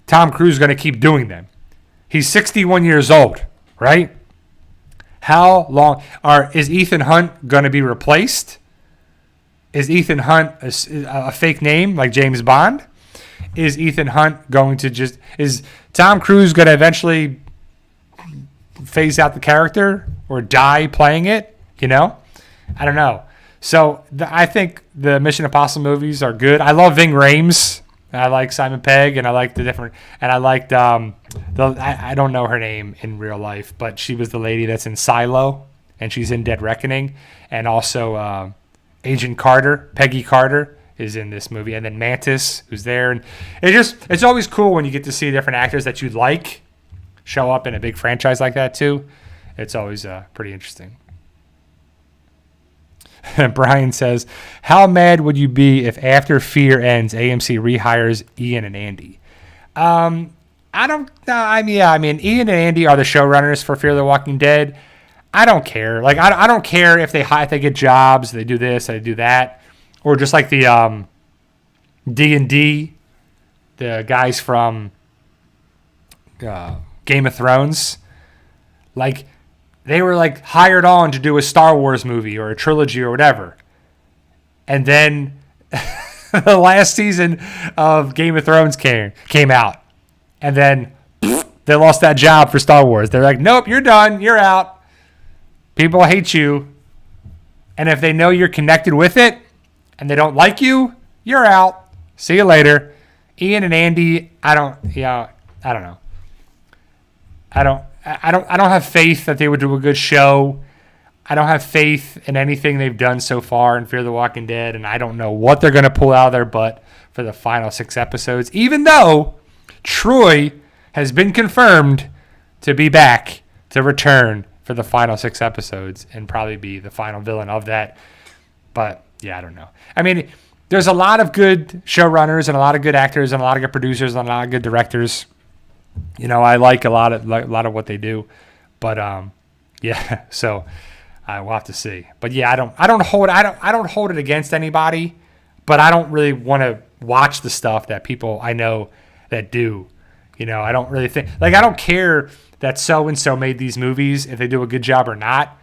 Tom Cruise going to keep doing them? He's 61 years old, right? How long is Ethan Hunt going to be replaced? Is Ethan Hunt a fake name like James Bond? Is Ethan Hunt going to is Tom Cruise going to eventually phase out the character or die playing it? I don't know. So I think the Mission Impossible movies are good. I love Ving Rhames. I like Simon Pegg, and I like I liked I don't know her name in real life, but she was the lady that's in Silo, and she's in Dead Reckoning, and also Agent Carter, Peggy Carter, is in this movie, and then Mantis, who's there. And it's always cool when you get to see different actors that you like show up in a big franchise like that too. It's always pretty interesting. Brian says, how mad would you be if after Fear ends, AMC rehires Ian and Andy? I don't know. I mean, Ian and Andy are the showrunners for Fear the Walking Dead. I don't care. Like, I don't care if they get jobs, they do this, they do that. Or just like the D&D, the guys from Game of Thrones. Like, they were like hired on to do a Star Wars movie or a trilogy or whatever. And then the last season of Game of Thrones came out. And then they lost that job for Star Wars. They're like, nope, you're done. You're out. People hate you. And if they know you're connected with it and they don't like you, you're out. See you later. Ian and Andy, I don't know. I don't have faith that they would do a good show. I don't have faith in anything they've done so far in Fear the Walking Dead, and I don't know what they're going to pull out of their butt for the final 6 episodes, even though Troy has been confirmed to be back, to return for the final 6 episodes and probably be the final villain of that. But, yeah, I don't know. I mean, there's a lot of good showrunners and a lot of good actors and a lot of good producers and a lot of good directors. You know, I like a lot of what they do, but yeah. So we'll have to see. But yeah, I don't hold it against anybody, but I don't really want to watch the stuff that people I know that do. You know, I don't really think I don't care that so and so made these movies if they do a good job or not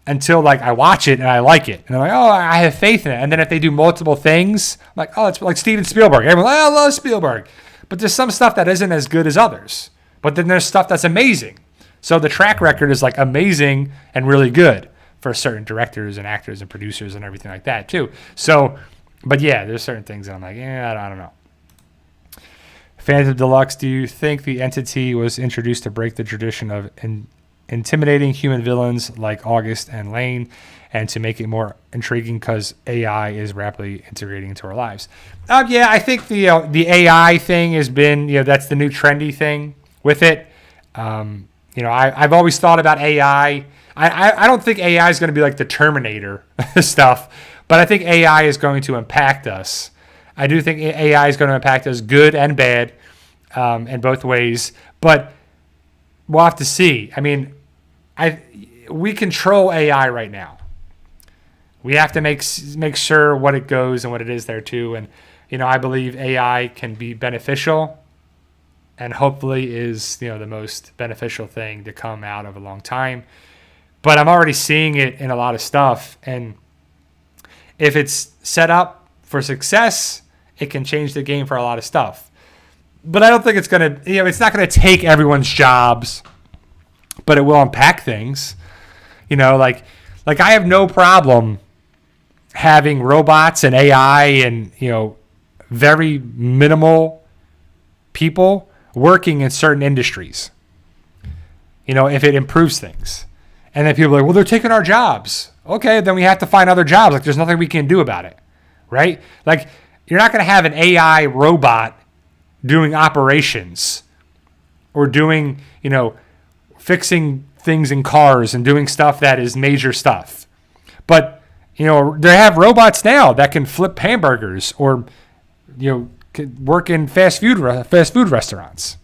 until I watch it and I like it and I'm like, oh, I have faith in it. And then if they do multiple things, I'm like, oh, it's like Steven Spielberg. Everyone's like, I love Spielberg. But there's some stuff that isn't as good as others. But then there's stuff that's amazing. So the track record is amazing and really good for certain directors and actors and producers and everything like that too. So, but yeah, there's certain things that I'm like, I don't know. Phantom Deluxe, do you think the entity was introduced to break the tradition of intimidating human villains like August and Lane and to make it more intriguing because AI is rapidly integrating into our lives? Yeah, I think the AI thing has been, that's the new trendy thing with it. I've always thought about AI. I don't think AI is going to be like the Terminator stuff, but I think AI is going to impact us. I do think AI is going to impact us good and bad in both ways, but we'll have to see. I mean, we control AI right now. We have to make sure what it goes and what it is there too. And, I believe AI can be beneficial and hopefully is, the most beneficial thing to come out of a long time. But I'm already seeing it in a lot of stuff. And if it's set up for success, it can change the game for a lot of stuff. But I don't think it's going to, it's not going to take everyone's jobs, but it will impact things. I have no problem having robots and AI and, very minimal people working in certain industries, if it improves things. And then people are like, well, they're taking our jobs. Okay, then we have to find other jobs. There's nothing we can do about it, right? You're not going to have an AI robot doing operations or doing, fixing things in cars and doing stuff that is major stuff. But, they have robots now that can flip hamburgers or, could work in fast food restaurants.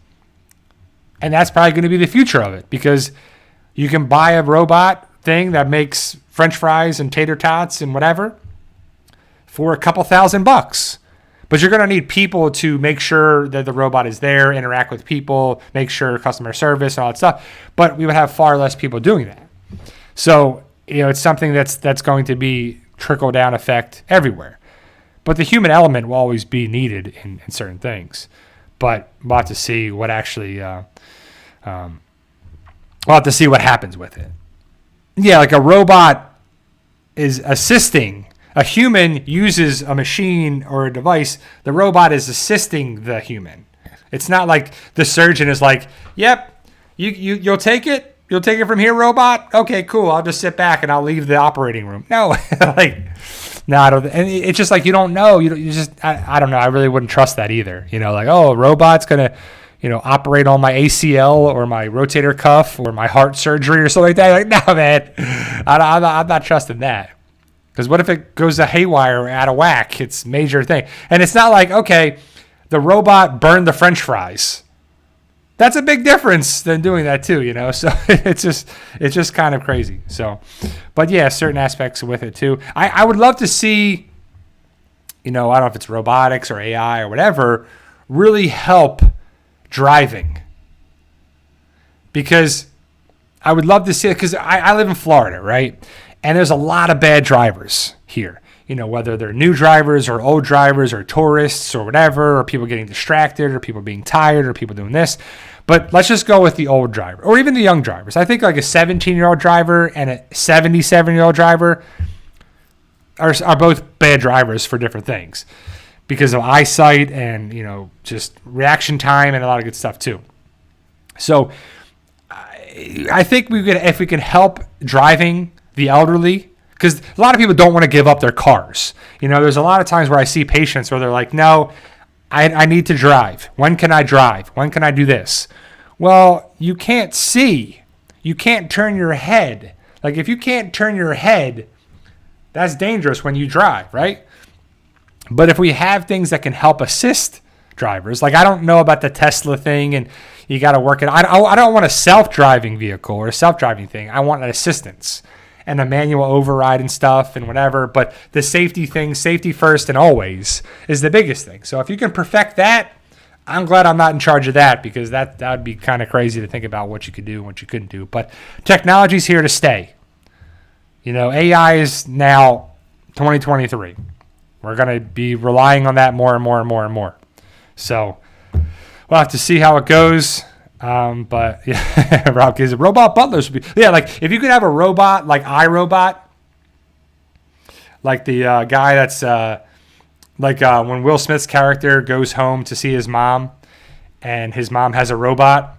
And that's probably going to be the future of it because you can buy a robot thing that makes French fries and tater tots and whatever for a couple $1,000. But you're going to need people to make sure that the robot is there, interact with people, make sure customer service and all that stuff. But we would have far less people doing that. So, it's something that's going to be trickle-down effect everywhere. But the human element will always be needed in certain things. But we'll have to see what actually we'll have to see what happens with it. Yeah, a robot is assisting. A human uses a machine or a device. The robot is assisting the human. It's not like the surgeon is like, yep, you'll take it? You'll take it from here, robot? Okay, cool. I'll just sit back and I'll leave the operating room. No, No, I don't. And it's just like you don't know. You just I don't know. I really wouldn't trust that either. Like, oh, a robot's gonna operate on my ACL or my rotator cuff or my heart surgery or something like that. Like, no, man, I'm not trusting that. Because what if it goes to haywire or out of whack? It's a major thing. And it's not like, okay, the robot burned the French fries. That's a big difference than doing that too, So it's just kind of crazy. So, but yeah, certain aspects with it too. I would love to see, I don't know if it's robotics or AI or whatever, really help driving. Because I would love to see it, because I live in Florida, right? And there's a lot of bad drivers here. Whether they're new drivers or old drivers or tourists or whatever, or people getting distracted or people being tired or people doing this. But let's just go with the old driver or even the young drivers. I think like a 17-year-old driver and a 77-year-old driver are both bad drivers for different things because of eyesight and, just reaction time and a lot of good stuff too. So I think if we can help driving the elderly, because a lot of people don't want to give up their cars. There's a lot of times where I see patients where they're like, no, I need to drive. When can I drive? When can I do this? Well, you can't see. You can't turn your head. Like if you can't turn your head, that's dangerous when you drive, right? But if we have things that can help assist drivers, like I don't know about the Tesla thing and you got to work it. I don't want a self-driving vehicle or a self-driving thing. I want an assistance and a manual override and stuff and whatever. But the safety thing, safety first and always, is the biggest thing. So if you can perfect that, I'm glad I'm not in charge of that, because that would be kind of crazy to think about what you could do and what you couldn't do. But technology's here to stay. AI is now 2023. We're going to be relying on that more and more and more and more. So we'll have to see how it goes. But yeah, Rob gives it. Robot butlers would be, like if you could have a robot like iRobot, like the guy that's when Will Smith's character goes home to see his mom, and his mom has a robot,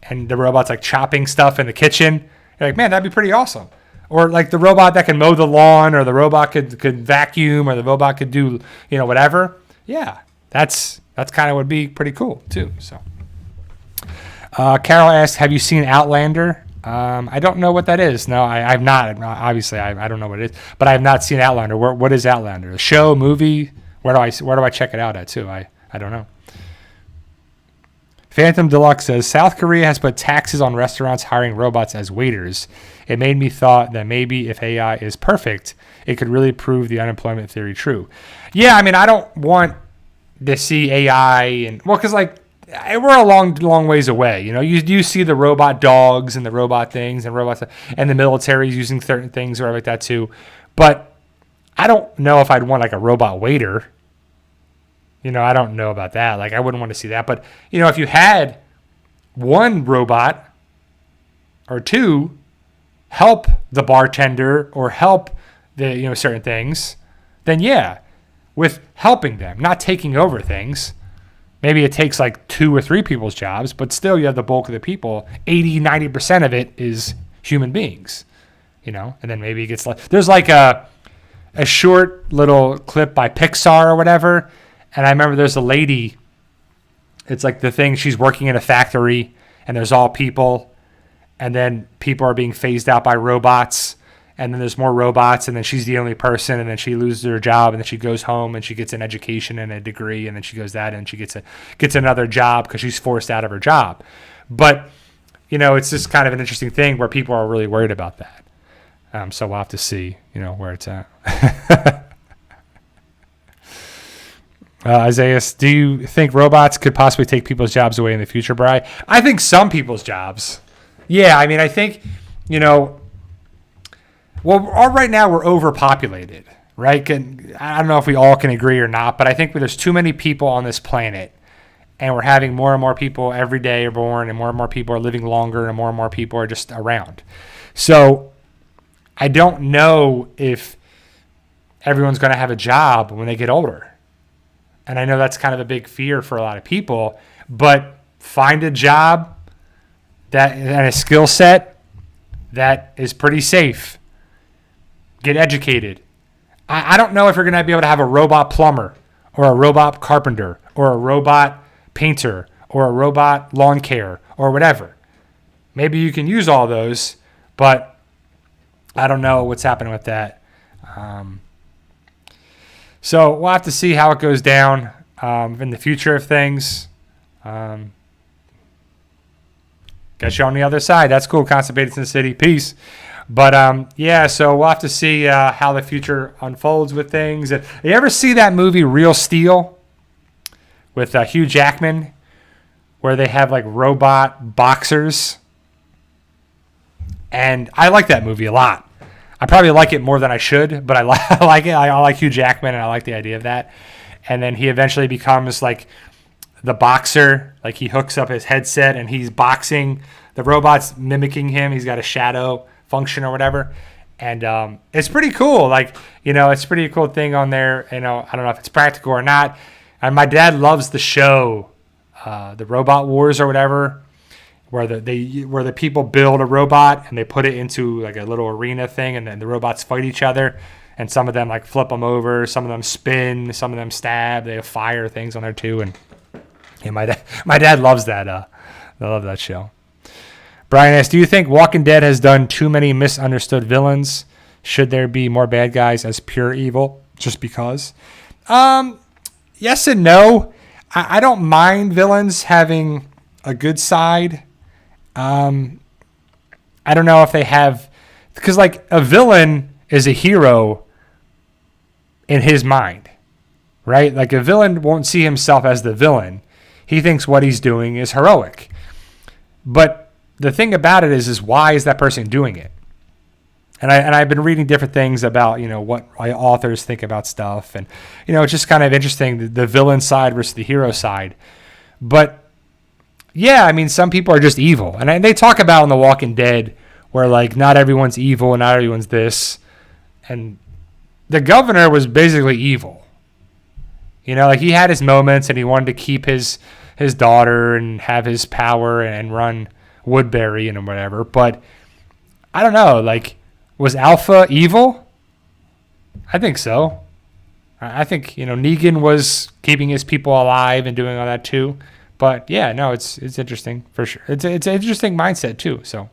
and the robot's like chopping stuff in the kitchen. You're like, man, that'd be pretty awesome. Or like the robot that can mow the lawn, or the robot could vacuum, or the robot could do whatever. Yeah, that's kind of would be pretty cool too. So. Carol asks, have you seen Outlander? I don't know what that is. No, I've not. Obviously, I don't know what it is, but I have not seen Outlander. What is Outlander? A show, movie? Where do I check it out at too? I don't know. Phantom Deluxe says, South Korea has put taxes on restaurants hiring robots as waiters. It made me thought that maybe if AI is perfect, it could really prove the unemployment theory true. Yeah, I mean, I don't want to see AI because we're a long ways away. You see the robot dogs and the robot things and robots, and the military is using certain things or like that too. But I don't know if I'd want like a robot waiter. I don't know about that. Like I wouldn't want to see that. But if you had one robot or two help the bartender or help the certain things, then yeah, with helping them, not taking over things. Maybe it takes like 2 or 3 people's jobs, but still you have the bulk of the people. 80-90% of it is human beings, and then maybe it gets like, there's like a short little clip by Pixar or whatever. And I remember there's a lady, it's like the thing, she's working in a factory and there's all people, and then people are being phased out by robots. And then there's more robots, and then she's the only person, and then she loses her job, and then she goes home and she gets an education and a degree, and then she goes that, and she gets another job because she's forced out of her job. But it's just kind of an interesting thing where people are really worried about that. So we'll have to see, where it's at. Isaiah, do you think robots could possibly take people's jobs away in the future, Bri? I think some people's jobs. Yeah, I mean, I think, well, right now we're overpopulated, right? I don't know if we all can agree or not, but I think there's too many people on this planet, and we're having more and more people every day are born, and more people are living longer, and more people are just around. So I don't know if everyone's going to have a job when they get older. And I know that's kind of a big fear for a lot of people, but find a job and a skill set that is pretty safe. Get educated. I don't know if you're going to be able to have a robot plumber or a robot carpenter or a robot painter or a robot lawn care or whatever. Maybe you can use all those, but I don't know what's happening with that. So we'll have to see how it goes down in the future of things. Got you on the other side. That's cool. Constipated in the City. Peace. But yeah, so we'll have to see how the future unfolds with things. And you ever see that movie Real Steel with Hugh Jackman, where they have like robot boxers? And I like that movie a lot. I probably like it more than I should, but I like it. I like Hugh Jackman, and I like the idea of that. And then he eventually becomes like the boxer. Like he hooks up his headset and he's boxing. The robot's mimicking him. He's got a shadow function or whatever. And it's pretty cool. Like, it's a pretty cool thing on there. I don't know if it's practical or not. And my dad loves the show, the Robot Wars or whatever, where the people build a robot and they put it into like a little arena thing, and then the robots fight each other. And some of them like flip them over, some of them spin, some of them stab. They have fire things on there too. And my dad loves that. I love that show. Brian asks, do you think Walking Dead has done too many misunderstood villains? Should there be more bad guys as pure evil just because? Yes and no. I don't mind villains having a good side. I don't know if they have, because like a villain is a hero in his mind, right? Like a villain won't see himself as the villain. He thinks what he's doing is heroic. But the thing about it is why is that person doing it? And I've been reading different things about, what authors think about stuff. And, it's just kind of interesting, the villain side versus the hero side. But, yeah, I mean, some people are just evil. And they talk about in The Walking Dead where, like, not everyone's evil and not everyone's this. And the governor was basically evil. Like, he had his moments and he wanted to keep his daughter and have his power and run Woodbury and whatever. But I don't know, like, was Alpha evil? I think so. I think, Negan was keeping his people alive and doing all that too. But yeah, no, it's interesting for sure. It's an interesting mindset too. So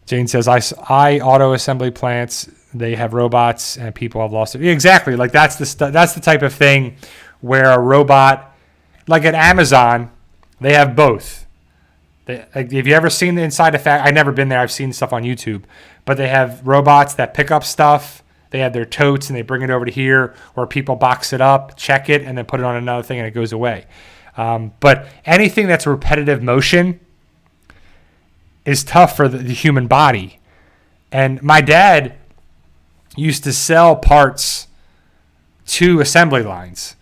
Jane says, I auto assembly plants, they have robots and people have lost it. Yeah, exactly. Like that's the type of thing where a robot, like at Amazon, they have both. Have you ever seen the inside of I've never been there. I've seen stuff on YouTube, but they have robots that pick up stuff. They have their totes and they bring it over to here, or people box it up, check it, and then put it on another thing and it goes away. But anything that's repetitive motion is tough for the human body. And my dad used to sell parts to assembly lines,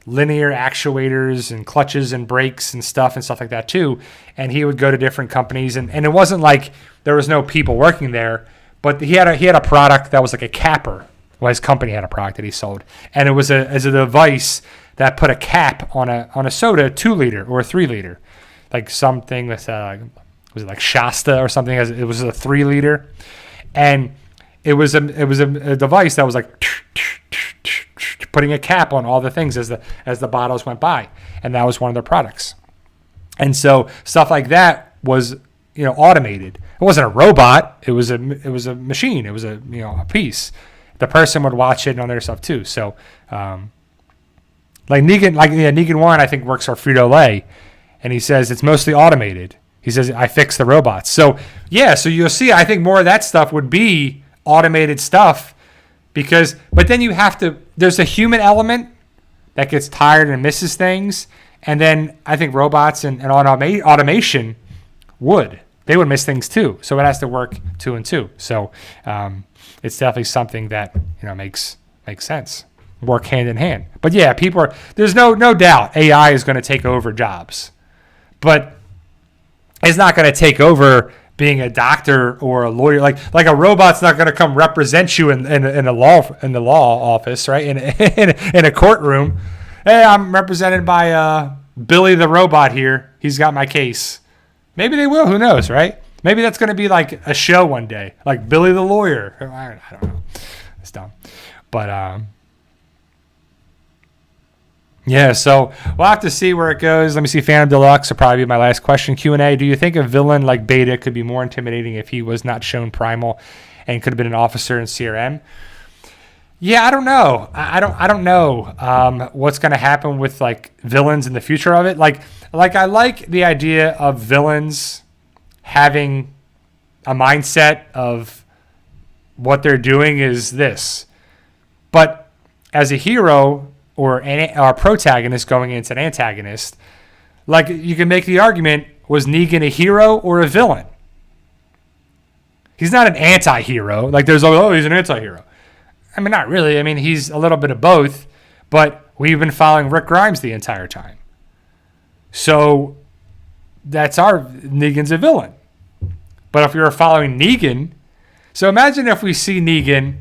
linear actuators and clutches and brakes and stuff like that too. And he would go to different companies, and it wasn't like there was no people working there, but he had a product that was like a capper. Well, his company had a product that he sold, and it was a device that put a cap on a soda, 2 liter or a 3 liter, like something with was it like Shasta or something? It was a 3 liter, and it was a device that was like putting a cap on all the things as the bottles went by, and that was one of their products. And so stuff like that was automated. It wasn't a robot. It was a machine. It was a piece. The person would watch it on their stuff too. So Negan 1, I think works for Frito-Lay, and he says it's mostly automated. He says I fix the robots. So yeah, so you'll see. I think more of that stuff would be automated stuff. But then you have to, there's a human element that gets tired and misses things. And then I think robots and automation they would miss things too. So it has to work 2 and 2. So it's definitely something that, makes sense. Work hand in hand. But yeah, there's no doubt AI is going to take over jobs, but it's not going to take over being a doctor or a lawyer. Like a robot's not going to come represent you in the law office, right? In a courtroom. Hey, I'm represented by Billy the robot here. He's got my case. Maybe they will. Who knows, right? Maybe that's going to be like a show one day, like Billy the Lawyer. I don't know. It's dumb. But, yeah, so we'll have to see where it goes. Let me see. Phantom Deluxe will probably be my last question. Q&A. Do you think a villain like Beta could be more intimidating if he was not shown primal and could have been an officer in CRM? Yeah, I don't know. I don't know what's going to happen with like villains in the future of it. Like I like the idea of villains having a mindset of what they're doing is this. But as a hero or a protagonist going against an antagonist, like you can make the argument, was Negan a hero or a villain? He's not an anti-hero. Like there's, he's an anti-hero. I mean, not really. I mean, he's a little bit of both, but we've been following Rick Grimes the entire time. So Negan's a villain. But if we were following Negan, so imagine if we see Negan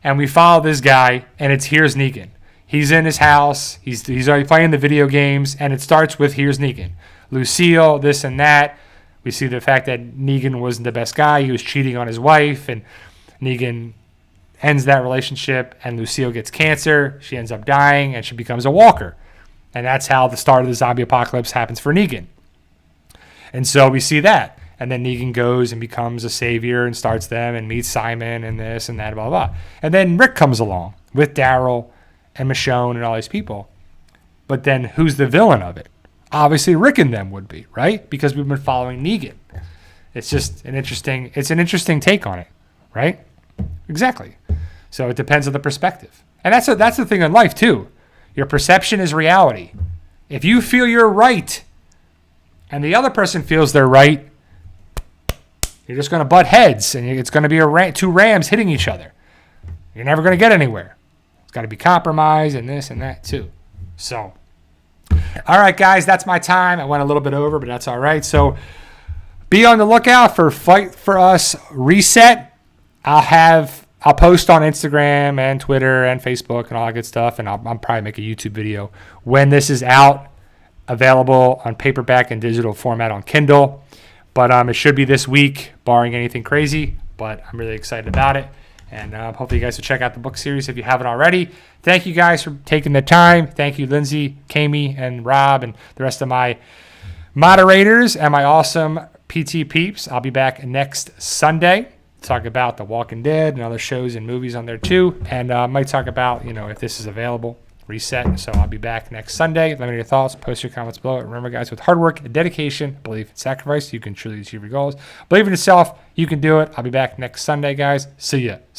and we follow this guy and here's Negan. He's in his house. He's already playing the video games, and it starts with here's Negan. Lucille, this and that. We see the fact that Negan wasn't the best guy. He was cheating on his wife, and Negan ends that relationship, and Lucille gets cancer. She ends up dying, and she becomes a walker. And that's how the start of the zombie apocalypse happens for Negan. And so we see that. And then Negan goes and becomes a savior and starts them and meets Simon and this and that, blah, blah, blah. And then Rick comes along with Daryl and Michonne and all these people. But then who's the villain of it? Obviously Rick and them would be, right? Because we've been following Negan. It's just an interesting take on it, right? Exactly. So it depends on the perspective. And that's the thing in life too. Your perception is reality. If you feel you're right and the other person feels they're right, you're just going to butt heads and it's going to be two rams hitting each other. You're never going to get anywhere. It's got to be compromise and this and that too. So, all right, guys, that's my time. I went a little bit over, but that's all right. So be on the lookout for Fight For Us Reset. I'll post on Instagram and Twitter and Facebook and all that good stuff, and I'll probably make a YouTube video when this is out, available on paperback and digital format on Kindle. But it should be this week, barring anything crazy. But I'm really excited about it. And hopefully you guys will check out the book series if you haven't already. Thank you guys for taking the time. Thank you, Lindsay, Kami, and Rob, and the rest of my moderators and my awesome PT peeps. I'll be back next Sunday to talk about The Walking Dead and other shows and movies on there too. And I might talk about, if this is available, Reset. So I'll be back next Sunday. Let me know your thoughts. Post your comments below. Remember, guys, with hard work and dedication, belief and sacrifice, you can truly achieve your goals. Believe in yourself. You can do it. I'll be back next Sunday, guys. See ya.